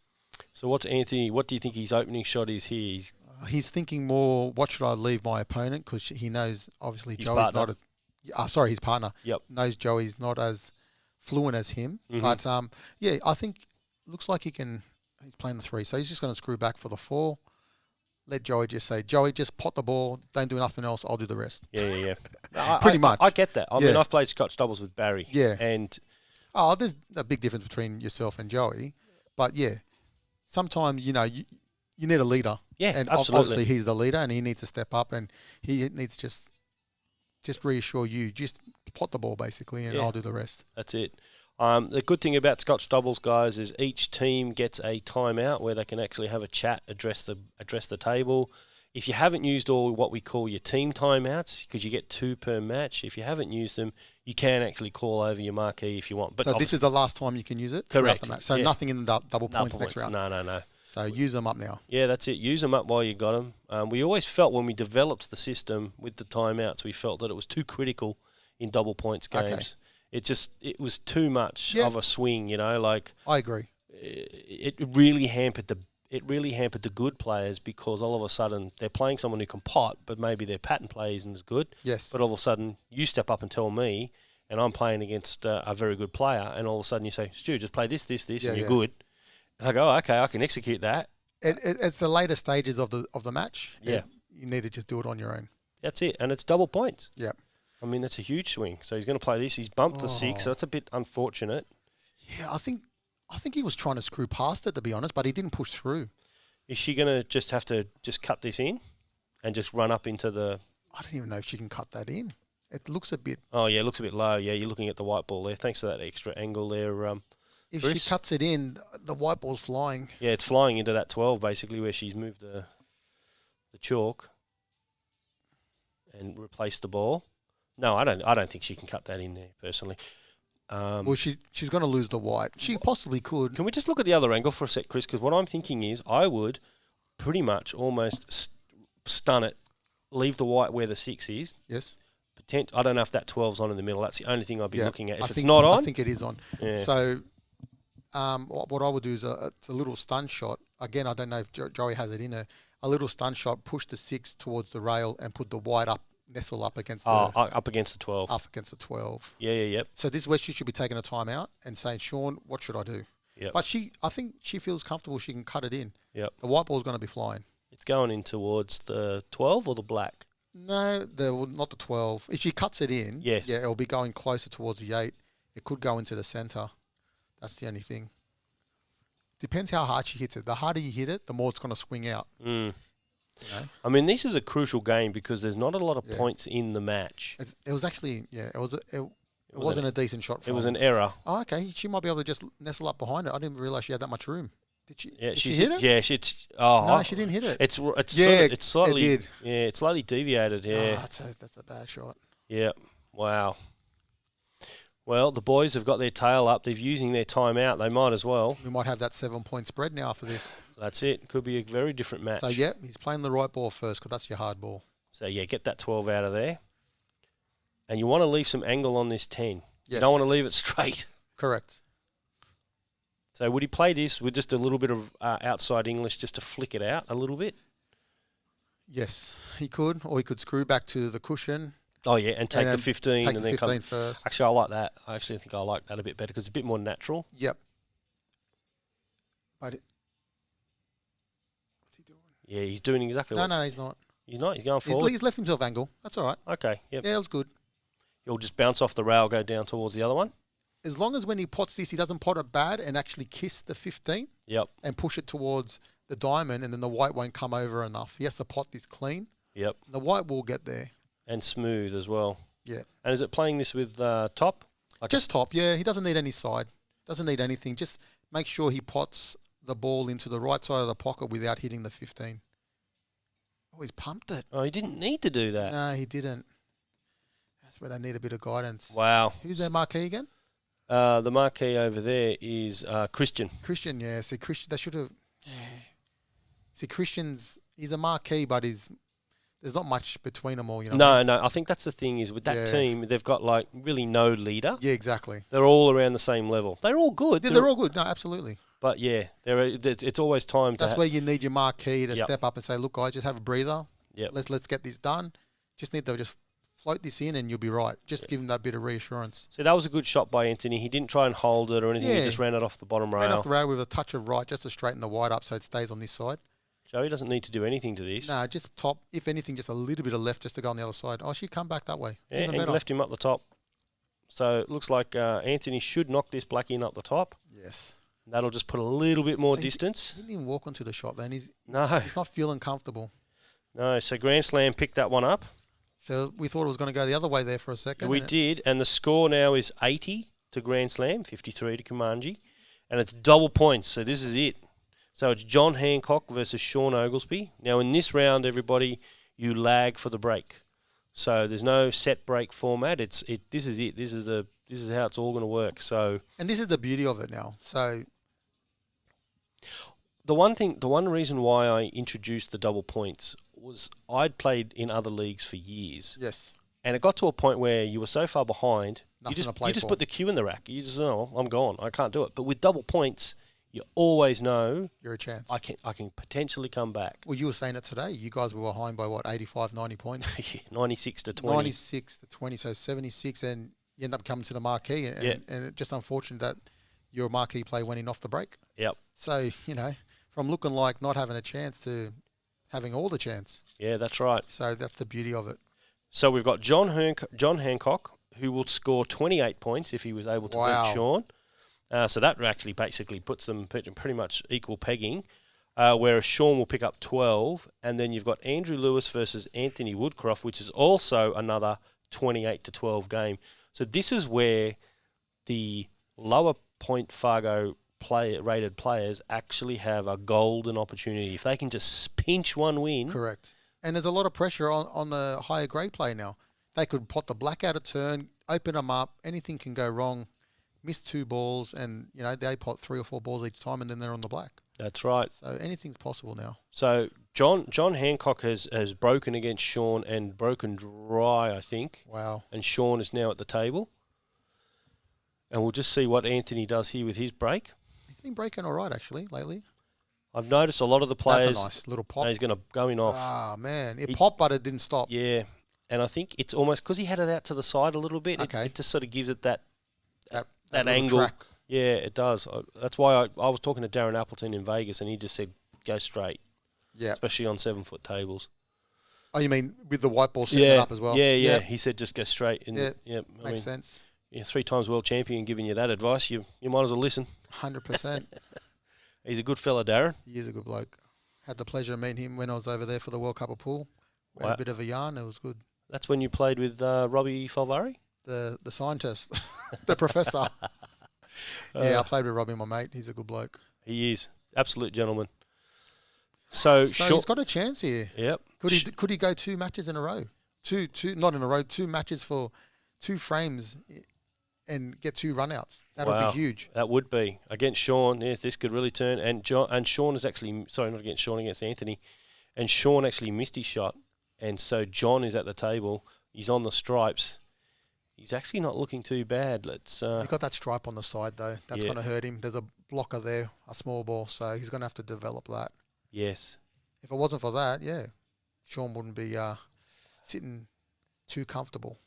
So what do you think his opening shot is here? He's thinking more, what should I leave my opponent? Because he knows, obviously, his Joey's partner. his partner. Yep. Knows Joey's not as fluent as him. But, I think looks like he's playing the 3. So he's just going to screw back for the 4. Let Joey just say, Joey, just pot the ball. Don't do nothing else. I'll do the rest. Yeah. Pretty much. I get that. I mean, I've played Scotch doubles with Barry. Yeah. And there's a big difference between yourself and Joey. But, sometimes, you need a leader. Yeah, and absolutely. Obviously, he's the leader, and he needs to step up, and he needs to just reassure you, just pot the ball, basically, and I'll do the rest. That's it. The good thing about Scotch doubles, guys, is each team gets a timeout where they can actually have a chat, address the table. If you haven't used all what we call your team timeouts, because you get 2 per match, if you haven't used them, you can actually call over your marquee if you want. But so this is the last time you can use it? Correct. So nothing in the double points next round? No. So use them up now. Yeah, that's it. Use them up while you got them. We always felt when we developed the system with the timeouts, we felt that it was too critical in double points games. Okay. It was too much of a swing, I agree. It really hampered it really hampered the good players because all of a sudden they're playing someone who can pot, but maybe their pattern play isn't as good. Yes. But all of a sudden you step up and tell me, and I'm playing against a very good player, and all of a sudden you say, Stu, just play this, and you're good. And I go, okay, I can execute that. It's the later stages of the match. Yeah. You need to just do it on your own. That's it, and it's double points. Yeah. I mean, that's a huge swing. So he's going to play this. He's bumped the 6, so that's a bit unfortunate. Yeah, I think he was trying to screw past it, to be honest, but he didn't push through. Is she going to just have to just cut this in and just run up into the... I don't even know if she can cut that in. It looks a bit... Oh, yeah, it looks a bit low. Yeah, you're looking at the white ball there. Thanks to that extra angle there, If Chris. she cuts it in, the white ball's flying. Yeah, it's flying into that 12, basically, where she's moved the chalk and replaced the ball. No, I don't think she can cut that in there, personally. Well, she's going to lose the white. She possibly could. Can we just look at the other angle for a sec, Chris? Because what I'm thinking is I would pretty much almost stun it, leave the white where the 6 is. Yes. I don't know if that 12's on in the middle. That's the only thing I'd be looking at. If it's not on... I think it is on. Yeah. So what I would do is it's a little stun shot. Again, I don't know if Joey has it in her. A little stun shot, push the 6 towards the rail and put the white up, nestle up against up against the 12. Up against the 12. Yep. So this is where she should be taking a time out and saying, Sean, what should I do? Yep. But I think she feels comfortable she can cut it in. Yep. The white ball's going to be flying. It's going in towards the 12 or the black? No, not the 12. If she cuts it in, yes. Yeah, it'll be going closer towards the 8. It could go into the centre. That's the only thing. Depends how hard she hits it. The harder you hit it, the more it's going to swing out. Mm. You know? I mean, this is a crucial game because there's not a lot of points in the match. It was actually, it wasn't a decent shot for her. It was an error. Oh, okay. She might be able to just nestle up behind it. I didn't realise she had that much room. Did she? Yeah, did she hit it? Yeah, no, she didn't hit it. It's slightly. It did. Yeah, it's slightly deviated. Yeah, that's a bad shot. Yeah. Wow. Well, the boys have got their tail up. They're using their time out. They might as well. We might have that 7-point spread now after this. That's it. Could be a very different match. So, he's playing the right ball first because that's your hard ball. So, get that 12 out of there. And you want to leave some angle on this 10. Yes. You don't want to leave it straight. Correct. So, would he play this with just a little bit of outside English just to flick it out a little bit? Yes, he could. Or he could screw back to the cushion. Oh, yeah, and take the 15. Take and the then 15 first. Actually, I like that. I actually think I like that a bit better because it's a bit more natural. Yep. But what's he doing? Yeah, he's doing exactly No, he's not. He's not? He's going forward? He's left himself angle. That's all right. Okay, yep. Yeah, it was good. He'll just bounce off the rail, go down towards the other one? As long as when he pots this, he doesn't pot it bad and actually kiss the 15. Yep. And push it towards the diamond, and then the white won't come over enough. He has to pot this clean. Yep. The white will get there. And smooth as well. Yeah. And is it playing this with top? Just top, yeah. He doesn't need any side. Doesn't need anything. Just make sure he pots the ball into the right side of the pocket without hitting the 15. Oh, he's pumped it. Oh, he didn't need to do that. No, he didn't. That's where they need a bit of guidance. Wow. Who's their marquee again? The marquee over there is Christian. Christian, yeah. See, Christian, they should have... Yeah. See, Christian's... He's a marquee, but there's not much between them all, you know. No. I think that's the thing is with that team, they've got like really no leader. Yeah, exactly. They're all around the same level. They're all good. Yeah, they're all good. No, absolutely. But yeah, it's always time to. That's where you need your marquee to step up and say, "Look, guys, just have a breather. Yep. Let's get this done. Just need to just float this in, and you'll be right. Just give them that bit of reassurance." So that was a good shot by Anthony. He didn't try and hold it or anything. He just ran it off the bottom rail. Ran off the rail with a touch of right, just to straighten the white up so it stays on this side. Joey doesn't need to do anything to this. No, just top. If anything, just a little bit of left just to go on the other side. Oh, she'd come back that way. Yeah, Even and better. left him up the top. So it looks like Anthony should knock this black in up the top. Yes. That'll just put a little bit more distance. He didn't even walk onto the shot then. He's not feeling comfortable. No, so Grand Slam picked that one up. So we thought it was going to go the other way there for a second. We did, and the score now is 80 to Grand Slam, 53 to Kamui, and it's double points, so this is it. So it's John Hancock versus Sean Oglesby. Now in this round, everybody, you lag for the break. So there's no set break format. This is it. This is how it's all going to work. So and this is the beauty of it now. So the one reason why I introduced the double points was I'd played in other leagues for years. Yes. And it got to a point where you were so far behind, you just for. put the cue in the rack. You just, I'm gone. I can't do it. But with double points, you always know You're a chance. I can potentially come back. Well, you were saying it today. You guys were behind by, 85, 90 points? 96 to 20. 96 to 20, so 76, and you end up coming to the marquee. And it's just unfortunate that your marquee play went in off the break. Yep. So, from looking like not having a chance to having all the chance. Yeah, that's right. So that's the beauty of it. So we've got John Hancock, who will score 28 points if he was able to beat Sean. So that actually basically puts them pretty much equal pegging, whereas Sean will pick up 12. And then you've got Andrew Lewis versus Anthony Woodcroft, which is also another 28 to 12 game. So this is where the lower point Fargo rated players actually have a golden opportunity. If they can just pinch one win. Correct. And there's a lot of pressure on the higher grade play now. They could pot the black out a turn, open them up, anything can go wrong, miss 2 balls, and, they pot 3 or 4 balls each time, and then they're on the black. That's right. So anything's possible now. So John Hancock has broken against Sean and broken dry, I think. Wow. And Sean is now at the table. And we'll just see what Anthony does here with his break. He's been breaking all right, actually, lately. I've noticed a lot of the players. That's a nice little pop. He's going to go in off. Ah, man. It popped, but it didn't stop. Yeah. And I think it's almost because he had it out to the side a little bit. Okay. It just sort of gives it that That angle. track. Yeah, it does. That's why I was talking to Darren Appleton in Vegas, and he just said, go straight. Yeah. Especially on 7-foot tables. Oh, you mean with the white ball setting it up as well? Yeah. He said just go straight. And makes sense. Yeah, 3 times world champion giving you that advice. You might as well listen. 100%. He's a good fella, Darren. He is a good bloke. Had the pleasure of meeting him when I was over there for the World Cup of Pool. We had a bit of a yarn. It was good. That's when you played with Robbie Falvari? The scientist, the professor. I played with Robbie, my mate. He's a good bloke. He is. Absolute gentleman. So he's got a chance here. Yep. Could he go 2 matches in a row? Two, not in a row, 2 matches for 2 frames and get 2 runouts. That would be huge. That would be. Against Sean, yes, this could really turn. And Sean is actually, sorry, not against Sean, against Anthony. And Sean actually missed his shot. And so John is at the table. He's on the stripes. He's actually not looking too bad. He's got that stripe on the side, though. That's going to hurt him. There's a blocker there, a small ball, so he's going to have to develop that. Yes. If it wasn't for that, Sean wouldn't be sitting too comfortable.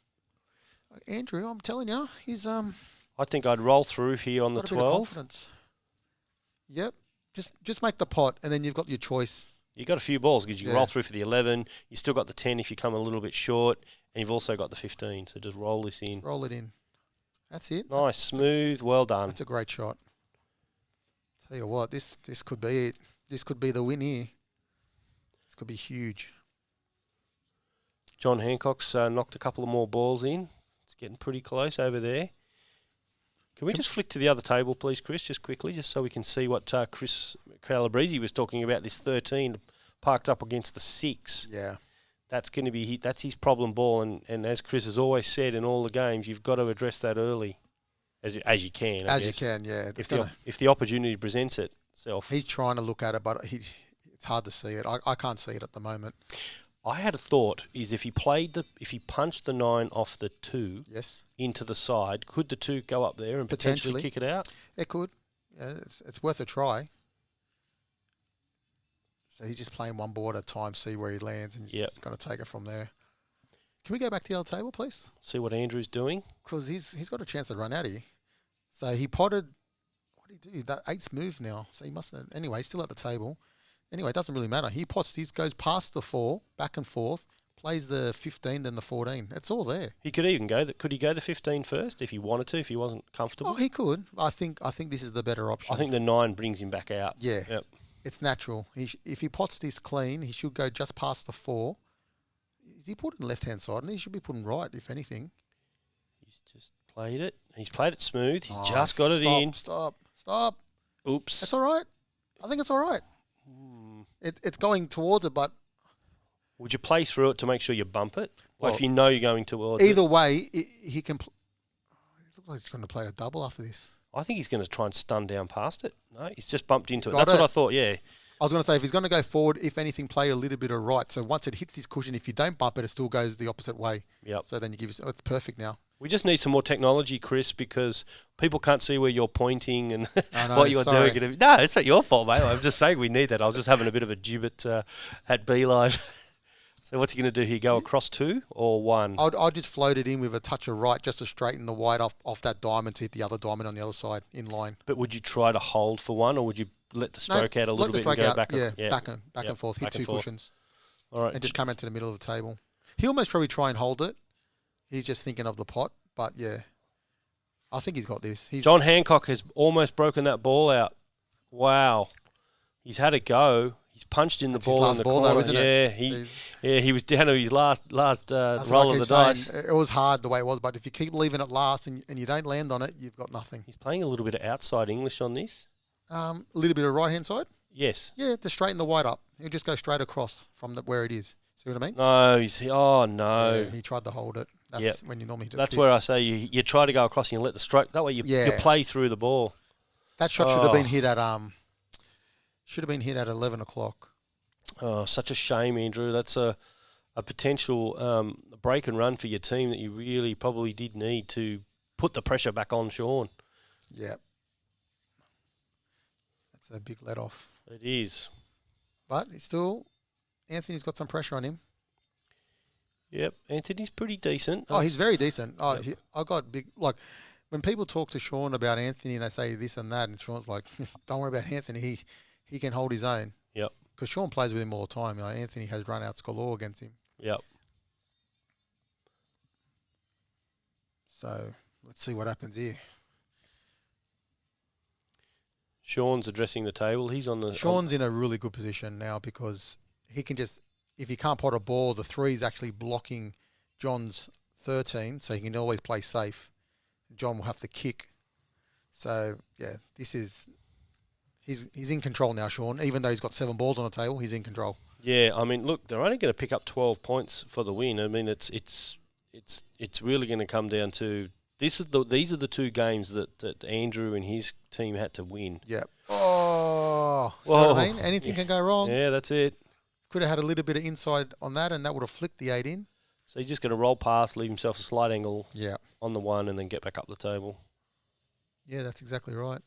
Andrew, I'm telling you, he's I think I'd roll through here on the 12. A bit of confidence. Yep. Just make the pot, and then you've got your choice. You've got a few balls because you can roll through for the 11. You still got the 10 if you come a little bit short, and you've also got the 15. So just roll this in. Roll it in. That's it. Nice, smooth, well done. That's a great shot. Tell you what, this could be it. This could be the win here. This could be huge. John Hancock's knocked a couple of more balls in. It's getting pretty close over there. Can we just flick to the other table, please, Chris, just quickly, just so we can see what Chris Calabrese was talking about, this 13 parked up against the 6. Yeah. That's going to be that's his problem ball, and as Chris has always said in all the games, you've got to address that early, as you can. I guess. You can, yeah. If the opportunity presents itself. He's trying to look at it, but it's hard to see it. I can't see it at the moment. I had a thought: is if he punched the 9 off the 2, into the side, could the 2 go up there and potentially kick it out? It could. Yeah, it's worth a try. So he's just playing one ball at a time, see where he lands, and he's just going to take it from there. Can we go back to the other table, please? See what Andrew's doing? Because he's got a chance to run out here. So he potted. What did he do? That 8's moved now. So he must have. Anyway, still at the table. Anyway, it doesn't really matter. He pots these, goes past the 4, back and forth, plays the 15, then the 14. It's all there. He could even go. Could he go the 15 first if he wanted to? If he wasn't comfortable? Oh, he could. I think this is the better option. I think the 9 brings him back out. Yeah. Yep. It's natural. If he pots this clean, he should go just past the 4. He put it in the left-hand side, and he should be putting right, if anything. He's just played it. He's played it smooth. He's just got it in. Stop. Oops. That's all right. I think it's all right. It's going towards it, but... Would you play through it to make sure you bump it? Well, if you know you're going towards either way, he can... It looks like he's going to play a double after this. I think he's going to try and stun down past it. No, he's just bumped into it. That's what I thought, yeah. I was going to say, if he's going to go forward, if anything, play a little bit of right. So once it hits this cushion, if you don't bump it, it still goes the opposite way. Yep. So then you give yourself... It's perfect now. We just need some more technology, Chris, because people can't see where you're pointing and I know, what you're sorry. doing. No, it's not your fault, mate. I'm just saying we need that. I was just having a bit of a gibbet at B-Live. So what's he going to do here? Go across 2 or 1? I'll just float it in with a touch of right just to straighten the white off that diamond to hit the other diamond on the other side in line. But would you try to hold for 1, or would you let the stroke out a little bit and go back? Back and forth, hit 2 cushions. All right. And just come into the middle of the table. He'll most probably try and hold it. He's just thinking of the pot. But, yeah, I think he's got this. John Hancock has almost broken that ball out. Wow. He's had a go. He's punched in the ball in the corner. Though, isn't it? He was down to his last roll of the dice. It was hard the way it was, but if you keep leaving it last and you don't land on it, you've got nothing. He's playing a little bit of outside English on this. A little bit of right-hand side? Yes. Yeah, to straighten the white up. He'll just go straight across from where it is. See what I mean? No, no. Yeah, he tried to hold it. That's when you normally hit it. That's where I say you try to go across and you let the stroke. That way you play through the ball. That shot should have been hit at 11 o'clock. Oh, such a shame, Andrew. That's a potential break and run for your team that you really probably did need to put the pressure back on Sean. Yeah. That's a big let off. It is. But Anthony's got some pressure on him. Yep, Anthony's pretty decent. Oh, he's very decent. Oh, I got big, like, when people talk to Sean about Anthony and they say this and that, and Sean's like, don't worry about Anthony, he can hold his own. Yep. Because Sean plays with him all the time. You know, Anthony has run-outs galore against him. Yep. So, let's see what happens here. Sean's addressing the table. He's on the... Sean's in a really good position now because he can just... If he can't pot a ball, the 3 is actually blocking John's 13, so he can always play safe. John will have to kick. So, yeah, this is... He's in control now, Sean. Even though he's got 7 balls on the table, he's in control. Yeah, I mean, look, they're only going to pick up 12 points for the win. I mean, it's really going to come down to... These are the 2 games that Andrew and his team had to win. Yeah. Oh, see what I mean? Anything can go wrong. Yeah, that's it. Could have had a little bit of inside on that, and that would have flicked the 8 in. So he's just going to roll past, leave himself a slight angle Yeah. on the 1, and then get back up the table. Yeah, that's exactly right.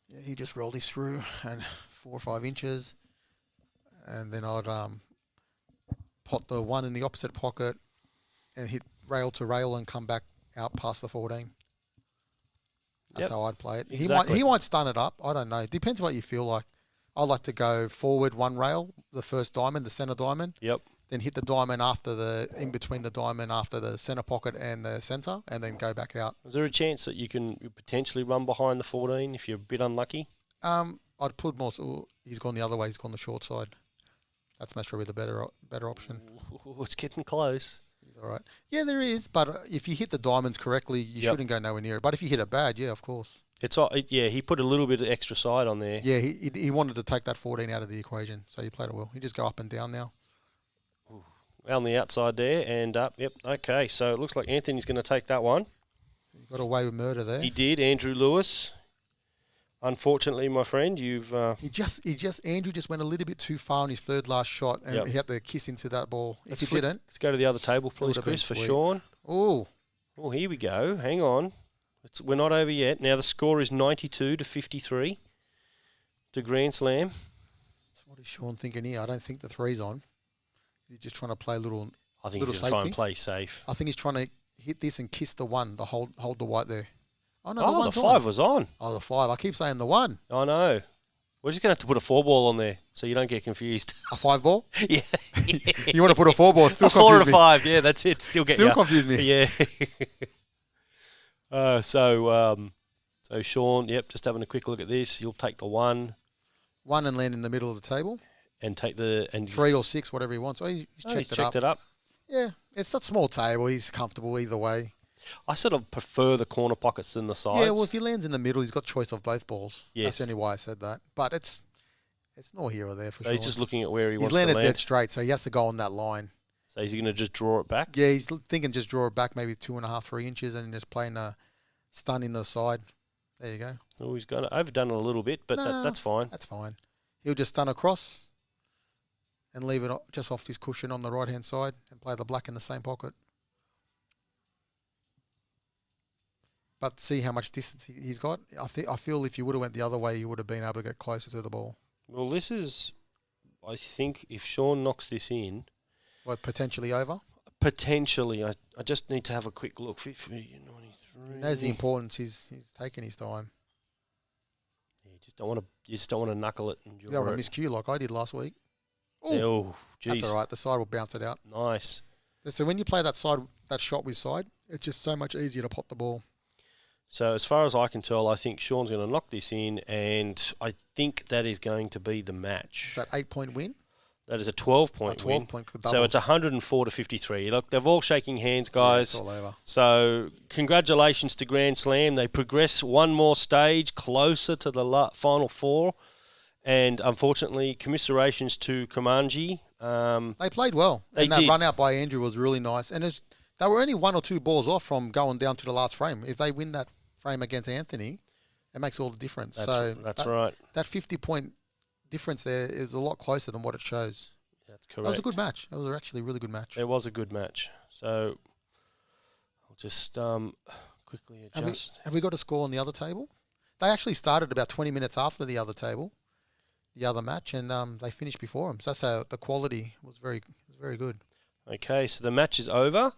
Yeah, he just rolled his through and 4 or 5 inches, and then I'd pot the 1 in the opposite pocket and hit rail to rail and come back out past the 14. That's how I'd play it. Exactly. He might stun it up. I don't know. Depends what you feel like. I like to go forward 1 rail, the first diamond, the center diamond. Yep. Then hit the diamond in between the diamond after the center pocket and the center, and then go back out. Is there a chance that you can potentially run behind the 14 if you're a bit unlucky? I'd put more. He's gone the other way. He's gone the short side. That's most probably the better option. Ooh, it's getting close. He's all right. Yeah, there is. But if you hit the diamonds correctly, you shouldn't go nowhere near it. But if you hit it bad, yeah, of course. He put a little bit of extra side on there. Yeah, he wanted to take that 14 out of the equation, so he played it well. He just go up and down now. Ooh, on the outside there and up. Yep. Okay, so it looks like Anthony's going to take that one. He got away with murder there. He did, Andrew Lewis. Unfortunately, my friend, you've... Andrew just went a little bit too far on his third last shot, and he had to kiss into that ball. If he didn't... Let's go to the other table, please, Chris, for Sean. Oh, here we go. Hang on. We're not over yet. Now the score is 92 to 53 to Grand Slam. So what is Sean thinking here? I don't think the 3's on. He's just trying to play a little... I think he's going to try and play safe. I think he's trying to hit this and kiss the 1, to hold the white there. Oh, no, the 5 was on. Oh, the 5. I keep saying the 1. I know. We're just going to have to put a 4 ball on there so you don't get confused. A 5 ball? Yeah. You want to put a 4 ball? Still a 4 and a 5. Yeah, that's it. Still confuse me. Yeah. So Sean, just having a quick look at this. You'll take the 1. 1 and land in the middle of the table. And take the... 3 or 6, whatever he wants. Oh, he's checked it up. Yeah, it's that small table. He's comfortable either way. I sort of prefer the corner pockets than the sides. Yeah, well, if he lands in the middle, he's got choice of both balls. Yes. That's the only why I said that. But it's not here or there for sure. He's just looking at where he wants to land. He's land. landed dead straight, so he has to go on that line. So is he going to just draw it back? Yeah, he's thinking just draw it back maybe 2.5, 3 inches and just playing a stun in the side. There you go. Oh, he's going to overdone it a little bit, but that's fine. That's fine. He'll just stun across and leave it just off his cushion on the right-hand side and play the black in the same pocket. But see how much distance he's got. I feel if you would have went the other way, you would have been able to get closer to the ball. Well, this is, I think, if Sean knocks this in... What, potentially over? Potentially. I just need to have a quick look. 50, 93. He knows the importance. He's taking his time. Yeah, you just don't want to knuckle it. And you don't want to miss cue like I did last week. Oh, geez. That's all right. The side will bounce it out. Nice. So when you play that shot with side, it's just so much easier to pot the ball. So as far as I can tell, I think Sean's going to knock this in, and I think that is going to be the match. Is that 8-point win? That is a 12-point win. 12-point So it's 104 to 53. Look, they're all shaking hands, guys. Yeah, it's all over. So congratulations to Grand Slam. They progress one more stage closer to the final four. And unfortunately, commiserations to Kamui. They played well. They and that did. run out by Andrew was really nice. And they were only 1 or 2 balls off from going down to the last frame. If they win that frame against Anthony, it makes all the difference. That's right. That 50-point difference there is a lot closer than what it shows. That's correct. That was a good match. It was actually a really good match. It was a good match. So I'll just quickly adjust. Have we got a score on the other table? They actually started about 20 minutes after the other table, the other match, and they finished before them. So that's how the quality was very good. Okay, so the match is over.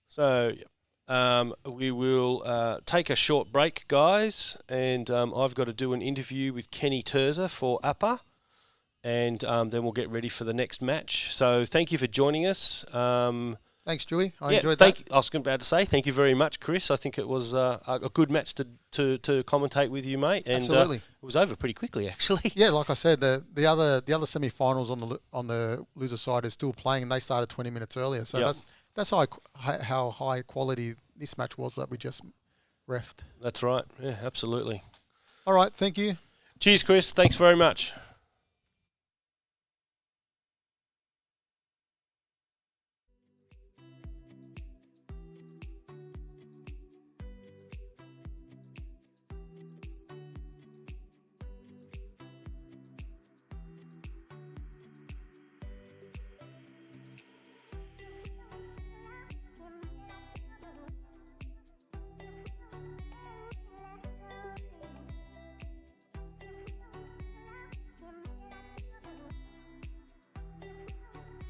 So we will take a short break, guys, and I've got to do an interview with Kenny Terza for APA, and then we'll get ready for the next match. So thank you for joining us. Thanks, Stewie. I enjoyed that. I was about to say thank you very much, Chris. I think it was a good match to commentate with you, mate. And, absolutely. It was over pretty quickly, actually. Yeah, like I said, the other semi-finals on the loser side is still playing, and they started 20 minutes earlier. So that's how high quality this match was that we just refed. That's right. Yeah, absolutely. All right, thank you. Cheers, Chris. Thanks very much.